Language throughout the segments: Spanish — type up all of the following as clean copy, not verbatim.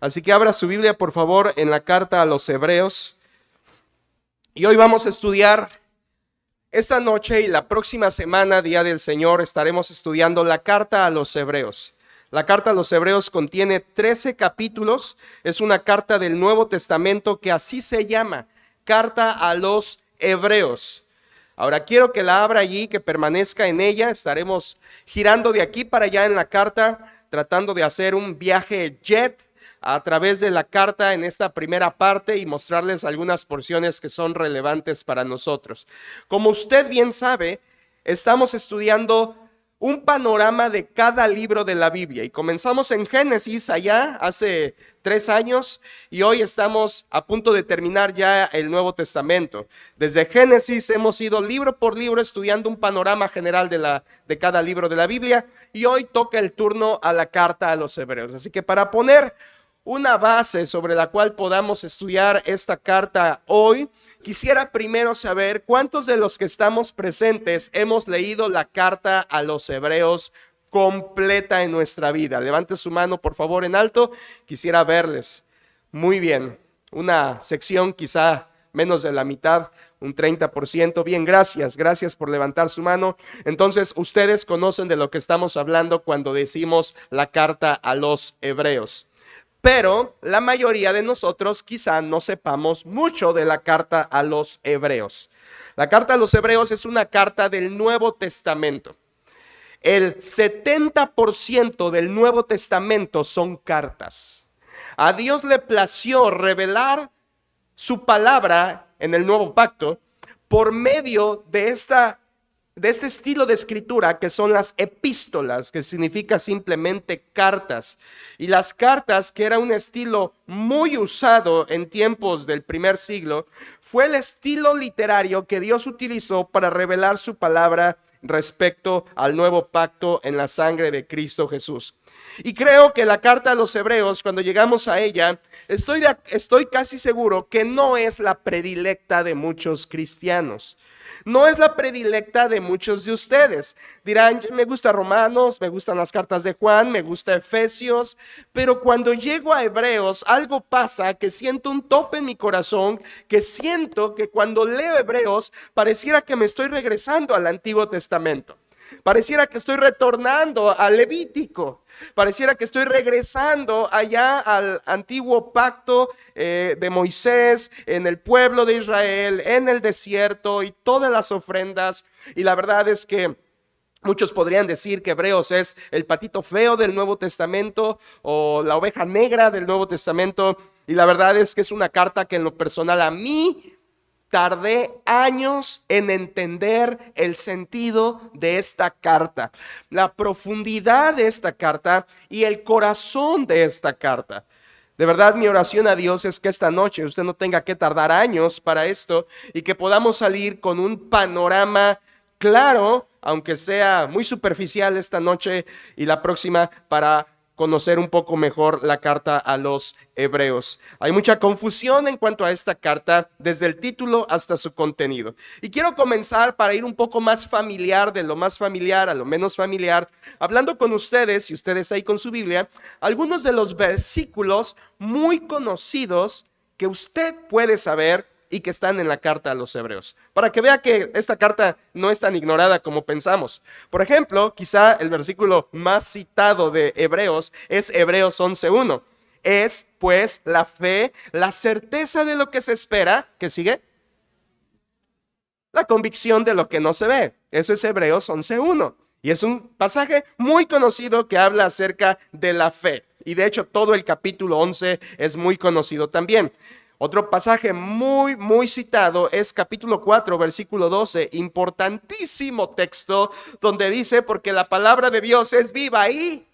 Así que abra su Biblia, por favor, en la carta a los Hebreos. Y hoy vamos a estudiar, esta noche y la próxima semana, Día del Señor, estaremos estudiando la carta a los Hebreos. La carta a los Hebreos contiene 13 capítulos, es una carta del Nuevo Testamento que así se llama, Carta a los Hebreos. Ahora quiero que la abra allí, que permanezca en ella. Estaremos girando de aquí para allá en la carta, tratando de hacer un viaje jet a través de la carta en esta primera parte y mostrarles algunas porciones que son relevantes para nosotros. Como usted bien sabe, estamos estudiando un panorama de cada libro de la Biblia y comenzamos en Génesis allá hace 3 años y hoy estamos a punto de terminar ya el Nuevo Testamento. Desde Génesis hemos ido libro por libro estudiando un panorama general de cada libro de la Biblia y hoy toca el turno a la carta a los Hebreos. Así que para poner una base sobre la cual podamos estudiar esta carta hoy, quisiera primero saber cuántos de los que estamos presentes hemos leído la carta a los Hebreos completa en nuestra vida. Levante su mano, por favor, en alto. Quisiera verles. Muy bien. Una sección quizá menos de la mitad, un 30%. Bien, gracias. Gracias por levantar su mano. Entonces, ustedes conocen de lo que estamos hablando cuando decimos la carta a los Hebreos. Pero la mayoría de nosotros quizá no sepamos mucho de la carta a los Hebreos. La carta a los Hebreos es una carta del Nuevo Testamento. El 70% del Nuevo Testamento son cartas. A Dios le plació revelar su palabra en el Nuevo Pacto por medio de este estilo de escritura que son las epístolas, que significa simplemente cartas. Y las cartas, que era un estilo muy usado en tiempos del primer siglo, fue el estilo literario que Dios utilizó para revelar su palabra respecto al nuevo pacto en la sangre de Cristo Jesús. Y creo que la carta a los Hebreos, cuando llegamos a ella, estoy casi seguro que no es la predilecta de muchos cristianos. No es la predilecta de muchos de ustedes. Dirán, me gusta Romanos, me gustan las cartas de Juan, me gusta Efesios, pero cuando llego a Hebreos, algo pasa que siento un tope en mi corazón, que siento que cuando leo Hebreos, pareciera que me estoy regresando al Antiguo Testamento. Pareciera que estoy retornando al Levítico. Pareciera que estoy regresando allá al antiguo pacto de Moisés, en el pueblo de Israel, en el desierto y todas las ofrendas. Y la verdad es que muchos podrían decir que Hebreos es el patito feo del Nuevo Testamento o la oveja negra del Nuevo Testamento. Y la verdad es que es una carta que en lo personal a mí tardé años en entender el sentido de esta carta, la profundidad de esta carta y el corazón de esta carta. De verdad, mi oración a Dios es que esta noche usted no tenga que tardar años para esto y que podamos salir con un panorama claro, aunque sea muy superficial esta noche y la próxima, para conocer un poco mejor la carta a los Hebreos. Hay mucha confusión en cuanto a esta carta, desde el título hasta su contenido. Y quiero comenzar para ir un poco más familiar, de lo más familiar a lo menos familiar, hablando con ustedes, y ustedes ahí con su Biblia, algunos de los versículos muy conocidos que usted puede saber y que están en la carta a los Hebreos, para que vea que esta carta no es tan ignorada como pensamos. Por ejemplo, quizá el versículo más citado de Hebreos es Hebreos 11:1. Es pues la fe, la certeza de lo que se espera, ¿qué sigue? La convicción de lo que no se ve. Eso es Hebreos 11:1. Y es un pasaje muy conocido que habla acerca de la fe. Y de hecho todo el capítulo 11 es muy conocido también. Otro pasaje muy citado es capítulo 4, versículo 12, importantísimo texto donde dice, porque la palabra de Dios es viva y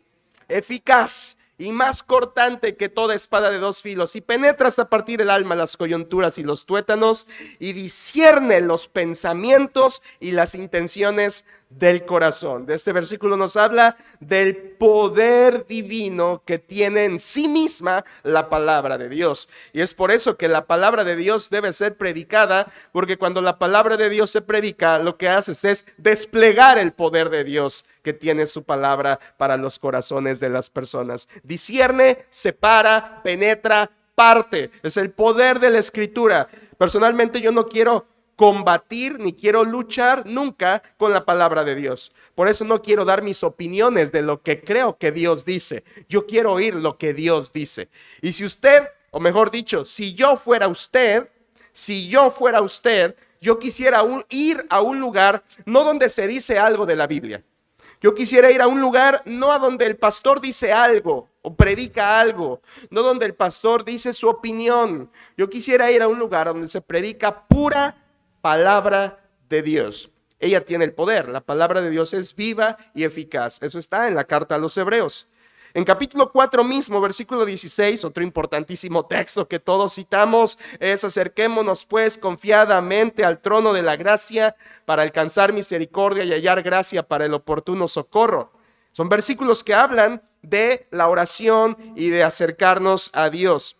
eficaz y más cortante que toda espada de 2 filos y penetra hasta partir el alma, las coyunturas y los tuétanos y discierne los pensamientos y las intenciones del corazón. De este versículo nos habla del poder divino que tiene en sí misma la palabra de Dios. Y es por eso que la palabra de Dios debe ser predicada, porque cuando la palabra de Dios se predica, lo que hace es desplegar el poder de Dios que tiene su palabra para los corazones de las personas. Discierne, separa, penetra, parte. Es el poder de la Escritura. Personalmente yo no quiero combatir ni quiero luchar nunca con la palabra de Dios. Por eso no quiero dar mis opiniones de lo que creo que Dios dice. Yo quiero oír lo que Dios dice. Y si usted, o mejor dicho, si yo fuera usted, yo quisiera ir a un lugar no donde se dice algo de la Biblia. Yo quisiera ir a un lugar no a donde el pastor dice algo o predica algo, no donde el pastor dice su opinión. Yo quisiera ir a un lugar donde se predica pura palabra de Dios. Ella tiene el poder. La palabra de Dios es viva y eficaz. Eso está en la carta a los Hebreos. En capítulo 4 mismo, versículo 16, otro importantísimo texto que todos citamos es: acerquémonos pues confiadamente al trono de la gracia para alcanzar misericordia y hallar gracia para el oportuno socorro. Son versículos que hablan de la oración y de acercarnos a Dios.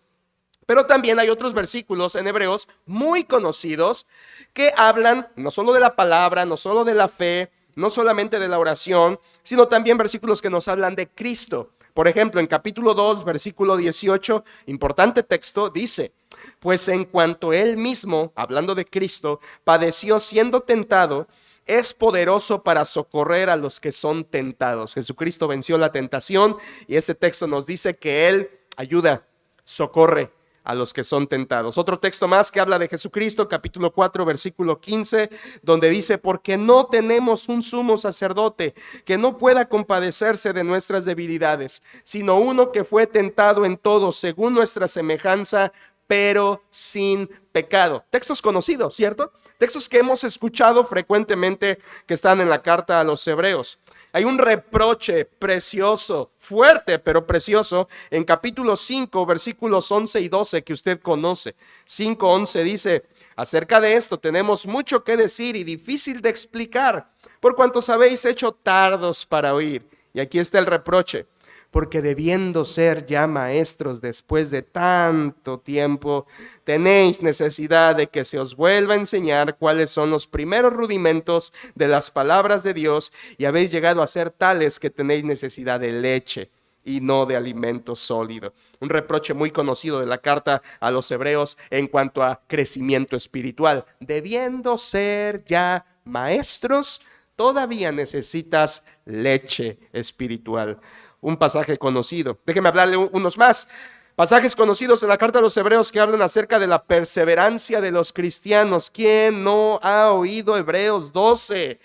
Pero también hay otros versículos en Hebreos muy conocidos que hablan no solo de la palabra, no solo de la fe, no solamente de la oración, sino también versículos que nos hablan de Cristo. Por ejemplo, en capítulo 2, versículo 18, importante texto, dice: pues en cuanto él mismo, hablando de Cristo, padeció siendo tentado, es poderoso para socorrer a los que son tentados. Jesucristo venció la tentación y ese texto nos dice que él ayuda, socorre a los que son tentados. Otro texto más que habla de Jesucristo, capítulo 4, versículo 15, donde dice: porque no tenemos un sumo sacerdote que no pueda compadecerse de nuestras debilidades, sino uno que fue tentado en todo según nuestra semejanza, pero sin pecado. Textos conocidos, ¿cierto? Textos que hemos escuchado frecuentemente que están en la carta a los Hebreos. Hay un reproche precioso, fuerte pero precioso, en capítulo 5, versículos 11 y 12 que usted conoce. 5:11 dice: acerca de esto tenemos mucho que decir y difícil de explicar, por cuantos habéis hecho tardos para oír. Y aquí está el reproche: porque debiendo ser ya maestros después de tanto tiempo, tenéis necesidad de que se os vuelva a enseñar cuáles son los primeros rudimentos de las palabras de Dios, y habéis llegado a ser tales que tenéis necesidad de leche y no de alimento sólido. Un reproche muy conocido de la carta a los Hebreos en cuanto a crecimiento espiritual. Debiendo ser ya maestros, todavía necesitas leche espiritual. Un pasaje conocido. Déjeme hablarle unos más. Pasajes conocidos en la carta a los Hebreos que hablan acerca de la perseverancia de los cristianos. ¿Quién no ha oído Hebreos 12,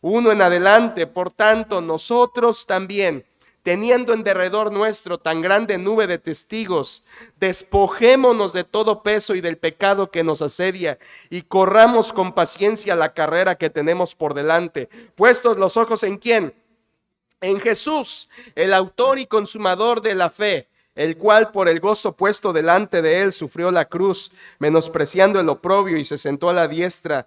1 en adelante? Por tanto, nosotros también, teniendo en derredor nuestro tan grande nube de testigos, despojémonos de todo peso y del pecado que nos asedia, y corramos con paciencia la carrera que tenemos por delante, puestos los ojos ¿en quién? En Jesús, el autor y consumador de la fe, el cual por el gozo puesto delante de él sufrió la cruz, menospreciando el oprobio, y se sentó a la diestra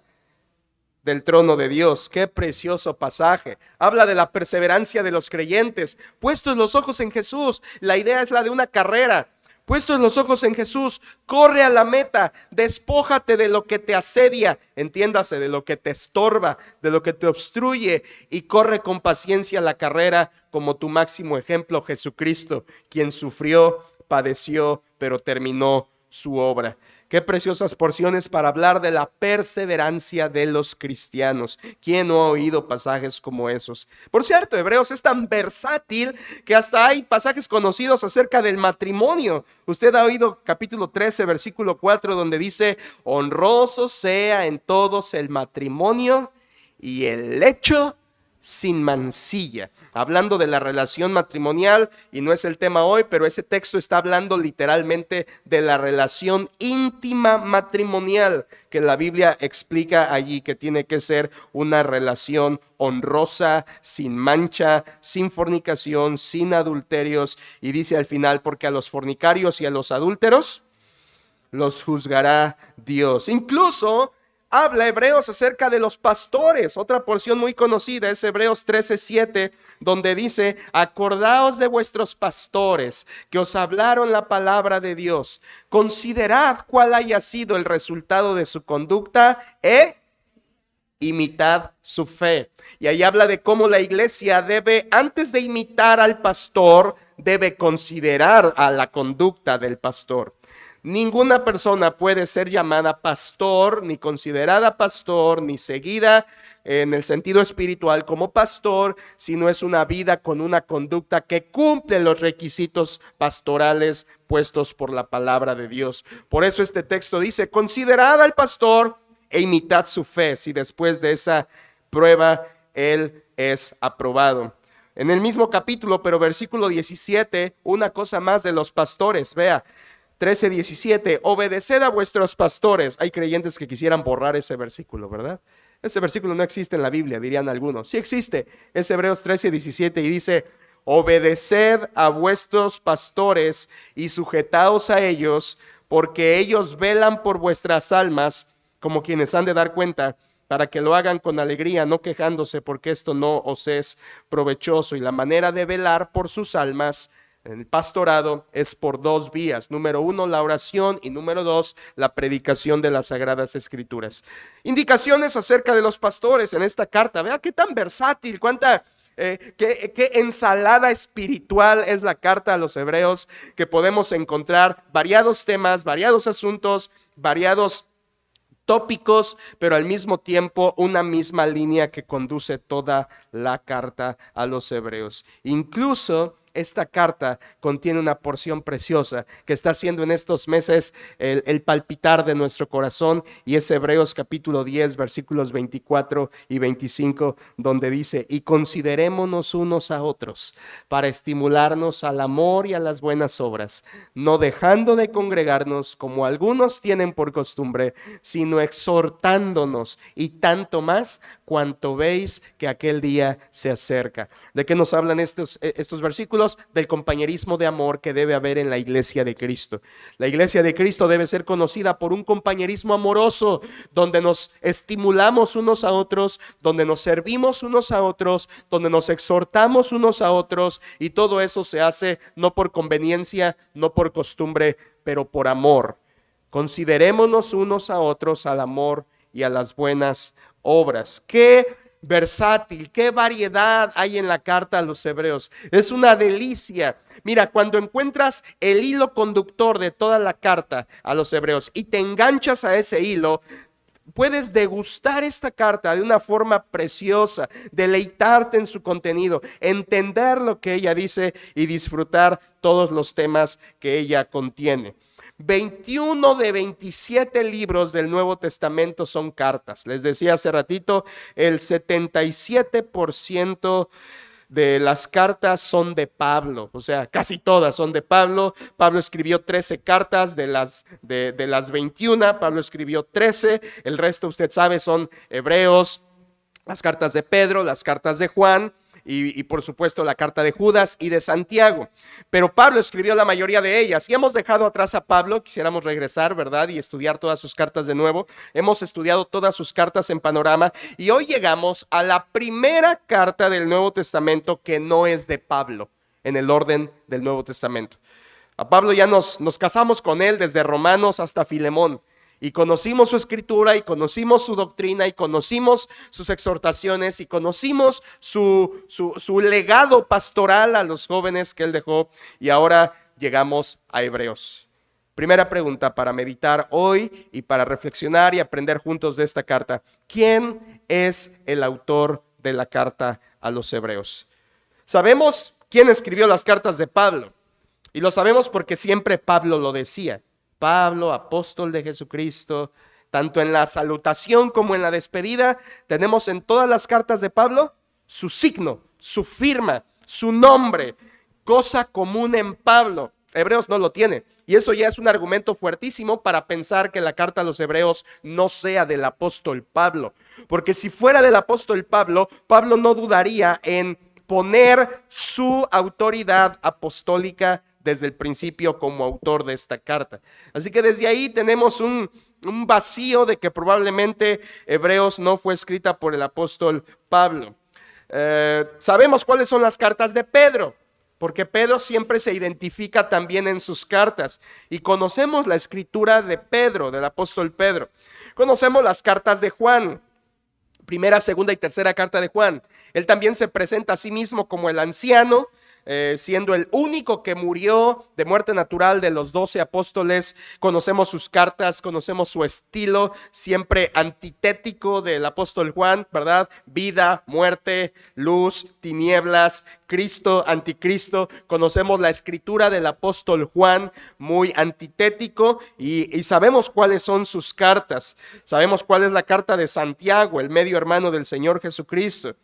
del trono de Dios. Qué precioso pasaje. Habla de la perseverancia de los creyentes. Puestos los ojos en Jesús, la idea es la de una carrera. Puestos los ojos en Jesús, corre a la meta, despójate de lo que te asedia, entiéndase, de lo que te estorba, de lo que te obstruye, y corre con paciencia la carrera como tu máximo ejemplo, Jesucristo, quien sufrió, padeció, pero terminó su obra. Qué preciosas porciones para hablar de la perseverancia de los cristianos. ¿Quién no ha oído pasajes como esos? Por cierto, Hebreos es tan versátil que hasta hay pasajes conocidos acerca del matrimonio. Usted ha oído capítulo 13, versículo 4, donde dice: honroso sea en todos el matrimonio y el lecho sin mancilla. Hablando de la relación matrimonial, y no es el tema hoy, pero ese texto está hablando literalmente de la relación íntima matrimonial que la Biblia explica allí, que tiene que ser una relación honrosa, sin mancha, sin fornicación, sin adulterios, y dice al final: porque a los fornicarios y a los adúlteros los juzgará Dios. Incluso habla Hebreos acerca de los pastores. Otra porción muy conocida es Hebreos 13:7, donde dice: acordaos de vuestros pastores que os hablaron la palabra de Dios. Considerad cuál haya sido el resultado de su conducta e imitad su fe. Y ahí habla de cómo la iglesia debe, antes de imitar al pastor, debe considerar a la conducta del pastor. Ninguna persona puede ser llamada pastor, ni considerada pastor, ni seguida en el sentido espiritual como pastor, si no es una vida con una conducta que cumple los requisitos pastorales puestos por la palabra de Dios. Por eso este texto dice: considerad al pastor e imitad su fe, si después de esa prueba él es aprobado. En el mismo capítulo, pero versículo 17, una cosa más de los pastores. Vea, 13:17, obedeced a vuestros pastores. Hay creyentes que quisieran borrar ese versículo, ¿verdad? Ese versículo no existe en la Biblia, dirían algunos. Sí existe, es Hebreos 13:17 y dice: obedeced a vuestros pastores y sujetaos a ellos, porque ellos velan por vuestras almas, como quienes han de dar cuenta, para que lo hagan con alegría, no quejándose, porque esto no os es provechoso. Y la manera de velar por sus almas en el pastorado es por dos vías: número uno, la oración, y número dos, la predicación de las Sagradas Escrituras. Indicaciones acerca de los pastores en esta carta. Vea qué tan versátil, qué ensalada espiritual es la carta a los Hebreos, que podemos encontrar variados temas, variados asuntos, variados tópicos, pero al mismo tiempo una misma línea que conduce toda la carta a los Hebreos. Incluso esta carta contiene una porción preciosa que está haciendo en estos meses el palpitar de nuestro corazón, y es Hebreos capítulo 10, versículos 24 y 25, donde dice: y considerémonos unos a otros para estimularnos al amor y a las buenas obras, no dejando de congregarnos como algunos tienen por costumbre, sino exhortándonos, y tanto más cuanto veis que aquel día se acerca. ¿De qué nos hablan estos versículos? Del compañerismo de amor que debe haber en la iglesia de Cristo. La iglesia de Cristo debe ser conocida por un compañerismo amoroso, donde nos estimulamos unos a otros, donde nos servimos unos a otros, donde nos exhortamos unos a otros, y todo eso se hace no por conveniencia, no por costumbre, pero por amor. Considerémonos unos a otros al amor y a las buenas obras. ¡Qué versátil, qué variedad hay en la carta a los Hebreos! Es una delicia. Mira, cuando encuentras el hilo conductor de toda la carta a los Hebreos y te enganchas a ese hilo, puedes degustar esta carta de una forma preciosa, deleitarte en su contenido, entender lo que ella dice y disfrutar todos los temas que ella contiene. 21 de 27 libros del Nuevo Testamento son cartas. Les decía hace ratito, el 77% de las cartas son de Pablo, o sea, casi todas son de Pablo. Pablo escribió 13 cartas de las 21, Pablo escribió 13, el resto usted sabe son Hebreos, las cartas de Pedro, las cartas de Juan, y por supuesto la carta de Judas y de Santiago. Pero Pablo escribió la mayoría de ellas, y hemos dejado atrás a Pablo. Quisiéramos regresar, ¿verdad?, y estudiar todas sus cartas de nuevo. Hemos estudiado todas sus cartas en panorama, y hoy llegamos a la primera carta del Nuevo Testamento que no es de Pablo en el orden del Nuevo Testamento. A Pablo ya nos casamos con él desde Romanos hasta Filemón, y conocimos su escritura, y conocimos su doctrina, y conocimos sus exhortaciones, y conocimos su legado pastoral a los jóvenes que él dejó. Y ahora llegamos a Hebreos. Primera pregunta para meditar hoy y para reflexionar y aprender juntos de esta carta: ¿quién es el autor de la carta a los Hebreos? Sabemos quién escribió las cartas de Pablo, y lo sabemos porque siempre Pablo lo decía. Pablo, apóstol de Jesucristo. Tanto en la salutación como en la despedida tenemos en todas las cartas de Pablo su signo, su firma, su nombre, cosa común en Pablo. Hebreos no lo tiene, y eso ya es un argumento fuertísimo para pensar que la carta a los Hebreos no sea del apóstol Pablo, porque si fuera del apóstol Pablo, Pablo no dudaría en poner su autoridad apostólica desde el principio como autor de esta carta. Así que desde ahí tenemos un vacío de que probablemente Hebreos no fue escrita por el apóstol Pablo. Sabemos cuáles son las cartas de Pedro, porque Pedro siempre se identifica también en sus cartas. Y conocemos la escritura de Pedro, del apóstol Pedro. Conocemos las cartas de Juan, primera, segunda y tercera carta de Juan. Él también se presenta a sí mismo como el anciano, siendo el único que murió de muerte natural de los 12 apóstoles. Conocemos sus cartas, conocemos su estilo, siempre antitético del apóstol Juan, ¿verdad? Vida, muerte, luz, tinieblas, Cristo, anticristo. Conocemos la escritura del apóstol Juan, muy antitético, y sabemos cuáles son sus cartas. Sabemos cuál es la carta de Santiago, el medio hermano del Señor Jesucristo.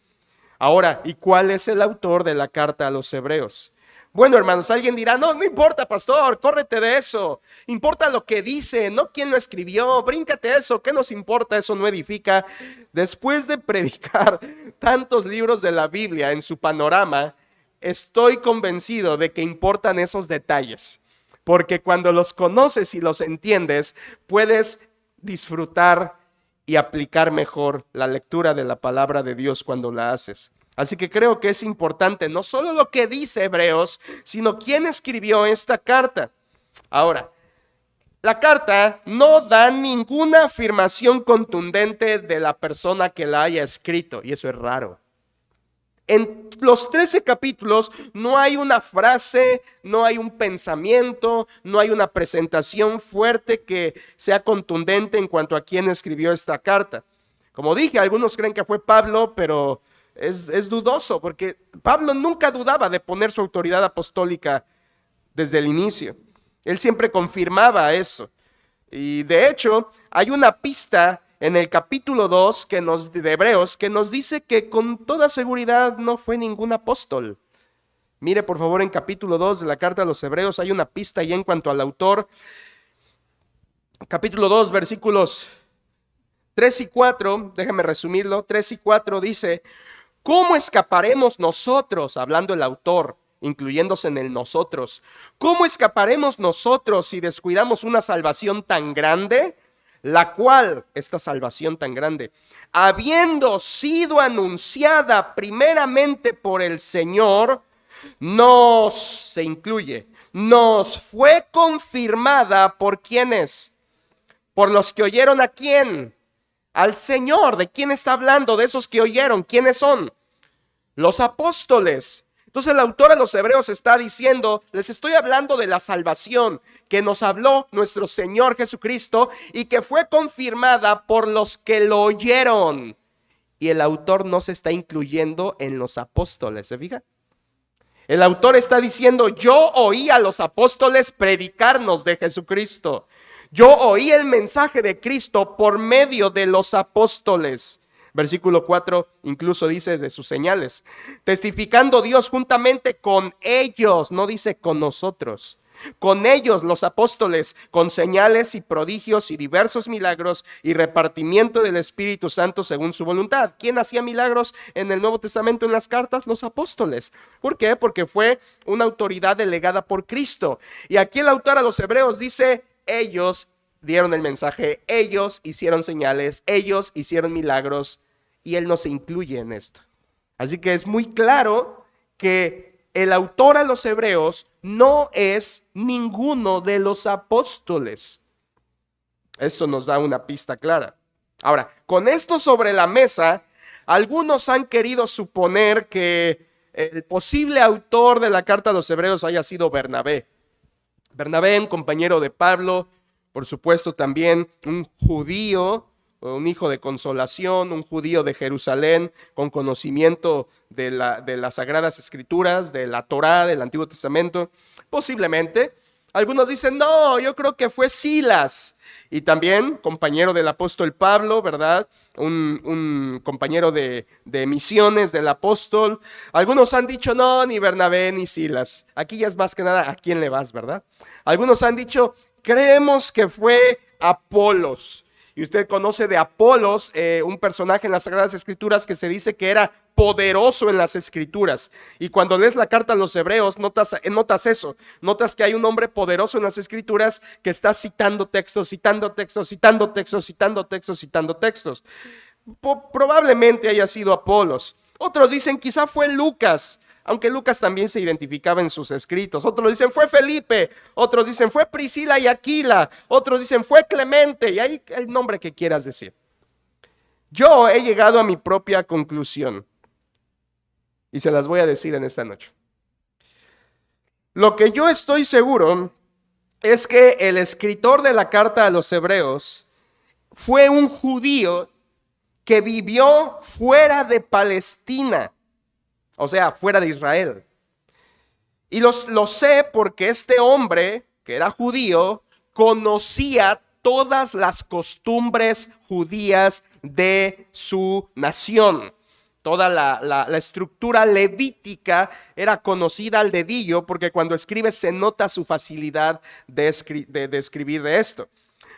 Ahora, ¿y cuál es el autor de la carta a los Hebreos? Bueno, hermanos, alguien dirá, no importa, pastor, córrete de eso. Importa lo que dice, no quién lo escribió, bríncate eso, ¿qué nos importa? Eso no edifica. Después de predicar tantos libros de la Biblia en su panorama, estoy convencido de que importan esos detalles. Porque cuando los conoces y los entiendes, puedes disfrutar y aplicar mejor la lectura de la palabra de Dios cuando la haces. Así que creo que es importante no solo lo que dice Hebreos, sino quién escribió esta carta. Ahora, la carta no da ninguna afirmación contundente de la persona que la haya escrito, y eso es raro. En los 13 capítulos no hay una frase, no hay un pensamiento, no hay una presentación fuerte que sea contundente en cuanto a quién escribió esta carta. Como dije, algunos creen que fue Pablo, pero es dudoso, porque Pablo nunca dudaba de poner su autoridad apostólica desde el inicio. Él siempre confirmaba eso. Y de hecho, hay una pista en el capítulo 2 de Hebreos que nos dice que con toda seguridad no fue ningún apóstol. Mire por favor en capítulo 2 de la carta a los Hebreos hay una pista ahí en cuanto al autor. Capítulo 2 versículos 3 y 4, déjame resumirlo, 3 y 4 dice: ¿cómo escaparemos nosotros, hablando el autor, incluyéndose en el nosotros, cómo escaparemos nosotros si descuidamos una salvación tan grande? La cual, esta salvación tan grande, habiendo sido anunciada primeramente por el Señor, nos fue confirmada por ¿quiénes? Por los que oyeron ¿a quién? Al Señor. ¿De quién está hablando? De esos que oyeron. ¿Quiénes son? Los apóstoles. Entonces el autor a los Hebreos está diciendo, les estoy hablando de la salvación que nos habló nuestro Señor Jesucristo y que fue confirmada por los que lo oyeron. Y el autor no se está incluyendo en los apóstoles, ¿se fija? El autor está diciendo, yo oí a los apóstoles predicarnos de Jesucristo. Yo oí el mensaje de Cristo por medio de los apóstoles. Versículo 4 incluso dice de sus señales, testificando Dios juntamente con ellos, no dice con nosotros, con ellos los apóstoles, con señales y prodigios y diversos milagros y repartimiento del Espíritu Santo según su voluntad. ¿Quién hacía milagros en el Nuevo Testamento en las cartas? Los apóstoles. ¿Por qué? Porque fue una autoridad delegada por Cristo. Y aquí el autor a los Hebreos dice, ellos dieron el mensaje, ellos hicieron señales, ellos hicieron milagros. Y él no se incluye en esto. Así que es muy claro que el autor a los Hebreos no es ninguno de los apóstoles. Esto nos da una pista clara. Ahora, con esto sobre la mesa, algunos han querido suponer que el posible autor de la carta a los Hebreos haya sido Bernabé. Bernabé, un compañero de Pablo, por supuesto también un judío, un hijo de consolación, un judío de Jerusalén con conocimiento de las Sagradas Escrituras, de la Torá, del Antiguo Testamento, posiblemente. Algunos dicen, no, yo creo que fue Silas, y también compañero del apóstol Pablo, ¿verdad? Un compañero de misiones del apóstol. Algunos han dicho, no, ni Bernabé ni Silas. Aquí ya es más que nada, ¿a quién le vas, verdad? Algunos han dicho, creemos que fue Apolos. Y usted conoce de Apolos, un personaje en las Sagradas Escrituras que se dice que era poderoso en las Escrituras. Y cuando lees la carta a los Hebreos, notas eso. Notas que hay un hombre poderoso en las Escrituras que está citando textos, citando textos, citando textos, citando textos, citando textos. Probablemente haya sido Apolos. Otros dicen quizá fue Lucas, aunque Lucas también se identificaba en sus escritos. Otros dicen fue Felipe, otros dicen fue Priscila y Aquila, otros dicen fue Clemente, y ahí el nombre que quieras decir. Yo he llegado a mi propia conclusión y se las voy a decir en esta noche. Lo que yo estoy seguro es que el escritor de la carta a los Hebreos fue un judío que vivió fuera de Palestina, o sea, fuera de Israel. Y lo sé porque este hombre, que era judío, conocía todas las costumbres judías de su nación. Toda la estructura levítica era conocida al dedillo, porque cuando escribe se nota su facilidad de escribir de esto.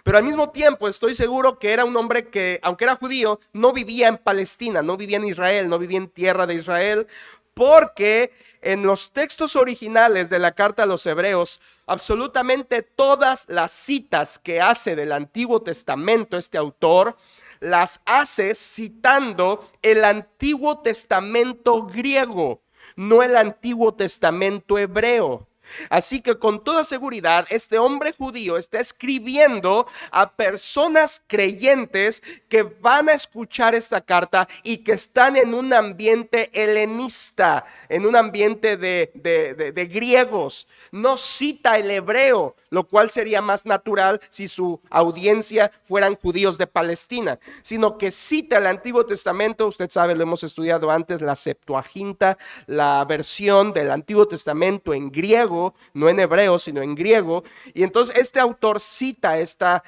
Pero al mismo tiempo estoy seguro que era un hombre que, aunque era judío, no vivía en Palestina, no vivía en Israel, no vivía en tierra de Israel, porque en los textos originales de la carta a los Hebreos, absolutamente todas las citas que hace del Antiguo Testamento este autor, las hace citando el Antiguo Testamento griego, no el Antiguo Testamento hebreo. Así que con toda seguridad este hombre judío está escribiendo a personas creyentes que van a escuchar esta carta y que están en un ambiente helenista, en un ambiente de griegos. No cita el hebreo, lo cual sería más natural si su audiencia fueran judíos de Palestina, sino que cita el Antiguo Testamento. Usted sabe, lo hemos estudiado antes, la Septuaginta, la versión del Antiguo Testamento en griego, no en hebreo, sino en griego. Y entonces este autor cita esta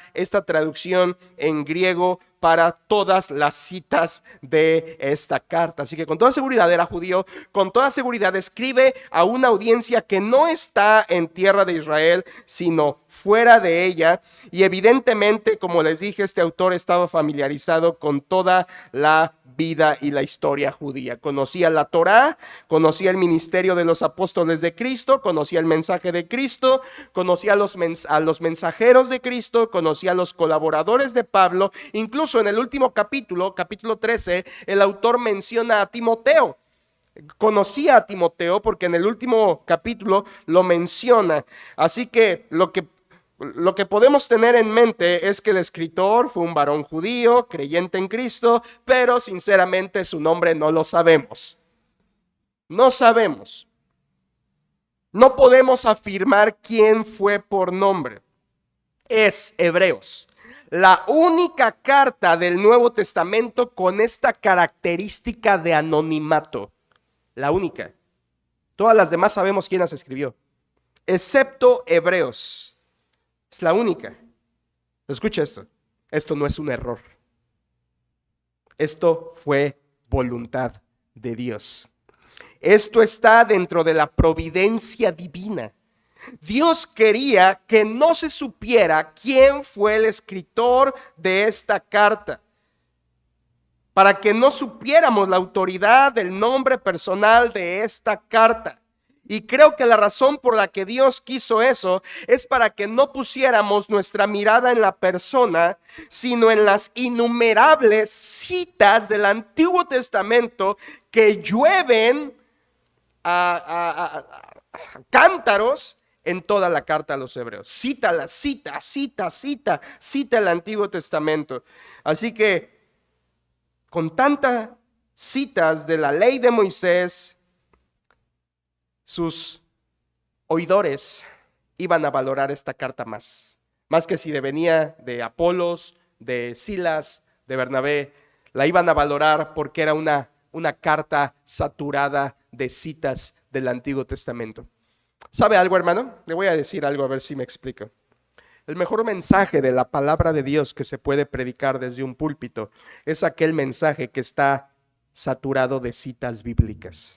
traducción en griego para todas las citas de esta carta. Así que con toda seguridad era judío, con toda seguridad escribe a una audiencia que no está en tierra de Israel, sino fuera de ella. Y evidentemente, como les dije, este autor estaba familiarizado con toda la vida y la historia judía. Conocía la Torá, conocía el ministerio de los apóstoles de Cristo, conocía el mensaje de Cristo, conocía a los mensajeros de Cristo, conocía a los colaboradores de Pablo. Incluso en el último capítulo 13, el autor menciona a Timoteo. Conocía a Timoteo porque en el último capítulo lo menciona. Así que lo que podemos tener en mente es que el escritor fue un varón judío, creyente en Cristo, pero sinceramente su nombre no lo sabemos. No sabemos. No podemos afirmar quién fue por nombre. Es Hebreos, la única carta del Nuevo Testamento con esta característica de anonimato. La única. Todas las demás sabemos quién las escribió, excepto Hebreos. Es la única. Escucha esto. Esto no es un error. Esto fue voluntad de Dios. Esto está dentro de la providencia divina. Dios quería que no se supiera quién fue el escritor de esta carta, para que no supiéramos la autoridad del nombre personal de esta carta. Y creo que la razón por la que Dios quiso eso es para que no pusiéramos nuestra mirada en la persona, sino en las innumerables citas del Antiguo Testamento que llueven a cántaros en toda la carta a los Hebreos. Cita el Antiguo Testamento. Así que con tantas citas de la ley de Moisés, sus oidores iban a valorar esta carta más que si venía de Apolos, de Silas, de Bernabé. La iban a valorar porque era una carta saturada de citas del Antiguo Testamento. ¿Sabe algo, hermano? Le voy a decir algo a ver si me explico. El mejor mensaje de la palabra de Dios que se puede predicar desde un púlpito es aquel mensaje que está saturado de citas bíblicas.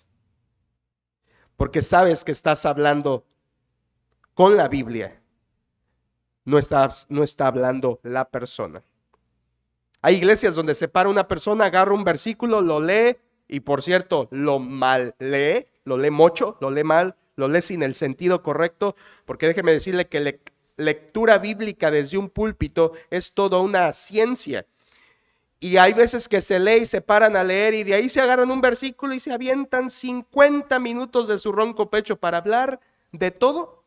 Porque sabes que estás hablando con la Biblia, no está hablando la persona. Hay iglesias donde se para una persona, agarra un versículo, lo lee y por cierto, lo lee mucho, lo lee mal, lo lee sin el sentido correcto, porque déjeme decirle que lectura bíblica desde un púlpito es toda una ciencia. Y hay veces que se lee y se paran a leer y de ahí se agarran un versículo y se avientan 50 minutos de su ronco pecho para hablar de todo,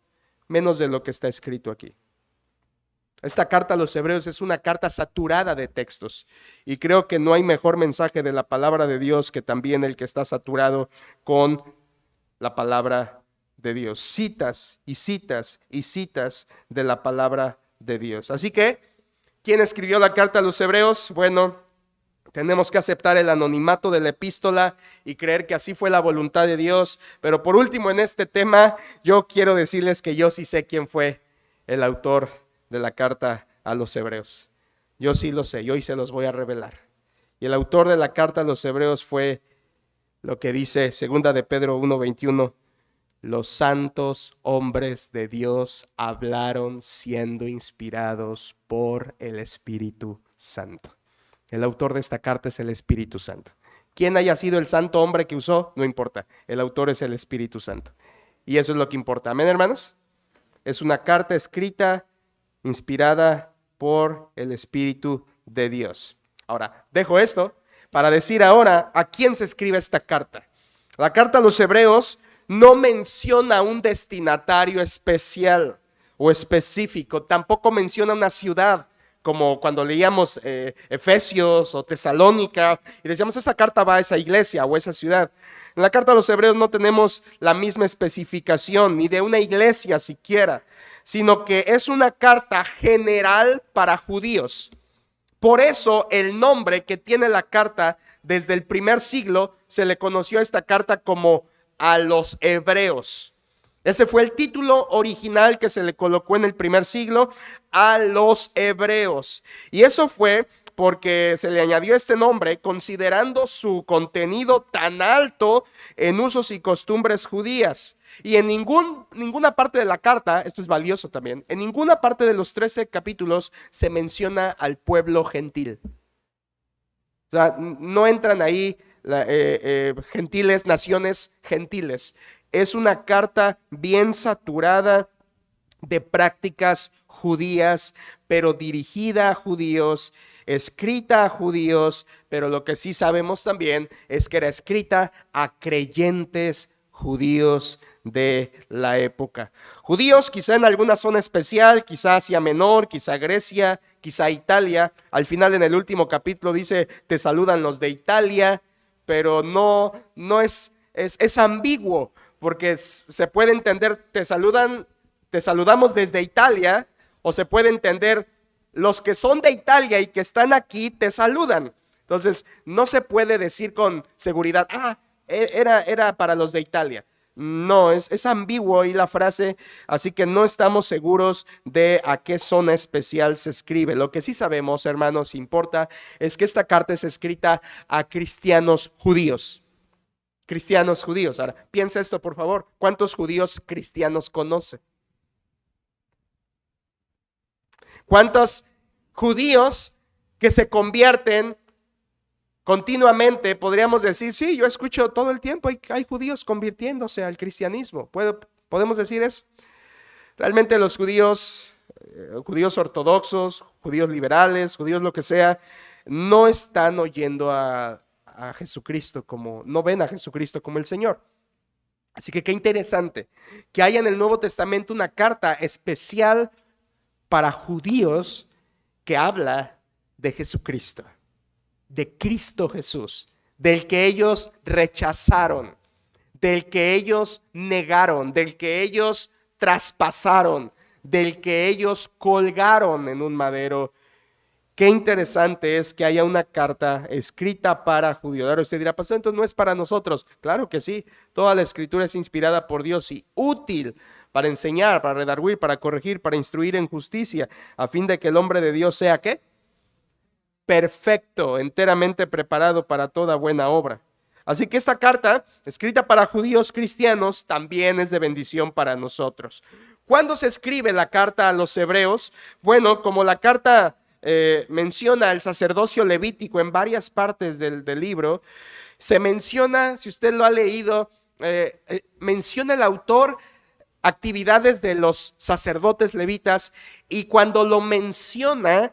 menos de lo que está escrito aquí. Esta carta a los hebreos es una carta saturada de textos y creo que no hay mejor mensaje de la palabra de Dios que también el que está saturado con la palabra de Dios. Citas y citas y citas de la palabra de Dios. Así que, ¿quién escribió la carta a los hebreos? Bueno, tenemos que aceptar el anonimato de la epístola y creer que así fue la voluntad de Dios. Pero por último, en este tema, yo quiero decirles que yo sí sé quién fue el autor de la carta a los hebreos. Yo sí lo sé, y hoy se los voy a revelar. Y el autor de la carta a los hebreos fue lo que dice 2 de Pedro 1:21. Los santos hombres de Dios hablaron siendo inspirados por el Espíritu Santo. El autor de esta carta es el Espíritu Santo. ¿Quién haya sido el santo hombre que usó? No importa. El autor es el Espíritu Santo. Y eso es lo que importa. ¿Amén, hermanos? Es una carta escrita, inspirada por el Espíritu de Dios. Ahora, dejo esto para decir ahora a quién se escribe esta carta. La carta a los hebreos no menciona un destinatario especial o específico. Tampoco menciona una ciudad, como cuando leíamos Efesios o Tesalónica y decíamos, esta carta va a esa iglesia o esa ciudad. En la carta a los hebreos no tenemos la misma especificación, ni de una iglesia siquiera, sino que es una carta general para judíos. Por eso el nombre que tiene la carta desde el primer siglo se le conoció a esta carta como a los hebreos. Ese fue el título original que se le colocó en el primer siglo, a los hebreos. Y eso fue porque se le añadió este nombre considerando su contenido tan alto en usos y costumbres judías. Y en ninguna parte de la carta, esto es valioso también, en ninguna parte de los 13 capítulos se menciona al pueblo gentil. O sea, no entran ahí gentiles, naciones gentiles. Es una carta bien saturada de prácticas judías, pero dirigida a judíos, escrita a judíos, pero lo que sí sabemos también es que era escrita a creyentes judíos de la época. Judíos quizá en alguna zona especial, quizá Asia Menor, quizá Grecia, quizá Italia. Al final en el último capítulo dice, te saludan los de Italia, pero no es ambiguo, porque se puede entender, te saludamos desde Italia, o se puede entender, los que son de Italia y que están aquí te saludan. Entonces, no se puede decir con seguridad, era para los de Italia. No, es ambiguo ahí la frase, así que no estamos seguros de a qué zona especial se escribe. Lo que sí sabemos, hermanos, importa, es que esta carta es escrita a cristianos judíos. Cristianos judíos. Ahora, piensa esto, por favor. ¿Cuántos judíos cristianos conoce? ¿Cuántos judíos que se convierten continuamente? Podríamos decir, sí, yo escucho todo el tiempo, hay judíos convirtiéndose al cristianismo. ¿Podemos decir eso? Realmente los judíos ortodoxos, judíos liberales, judíos lo que sea, no están oyendo a Jesucristo no ven a Jesucristo como el Señor. Así que qué interesante que haya en el Nuevo Testamento una carta especial para judíos que habla de Jesucristo, de Cristo Jesús, del que ellos rechazaron, del que ellos negaron, del que ellos traspasaron, del que ellos colgaron en un madero. Qué interesante es que haya una carta escrita para judíos. Ahora usted dirá, pastor, entonces no es para nosotros. Claro que sí, toda la escritura es inspirada por Dios y útil para enseñar, para redarguir, para corregir, para instruir en justicia, a fin de que el hombre de Dios sea, ¿qué? Perfecto, enteramente preparado para toda buena obra. Así que esta carta, escrita para judíos cristianos, también es de bendición para nosotros. ¿Cuándo se escribe la carta a los hebreos? Bueno, como la carta menciona el sacerdocio levítico en varias partes del libro, Se menciona, si usted lo ha leído, menciona el autor actividades de los sacerdotes levitas, y cuando lo menciona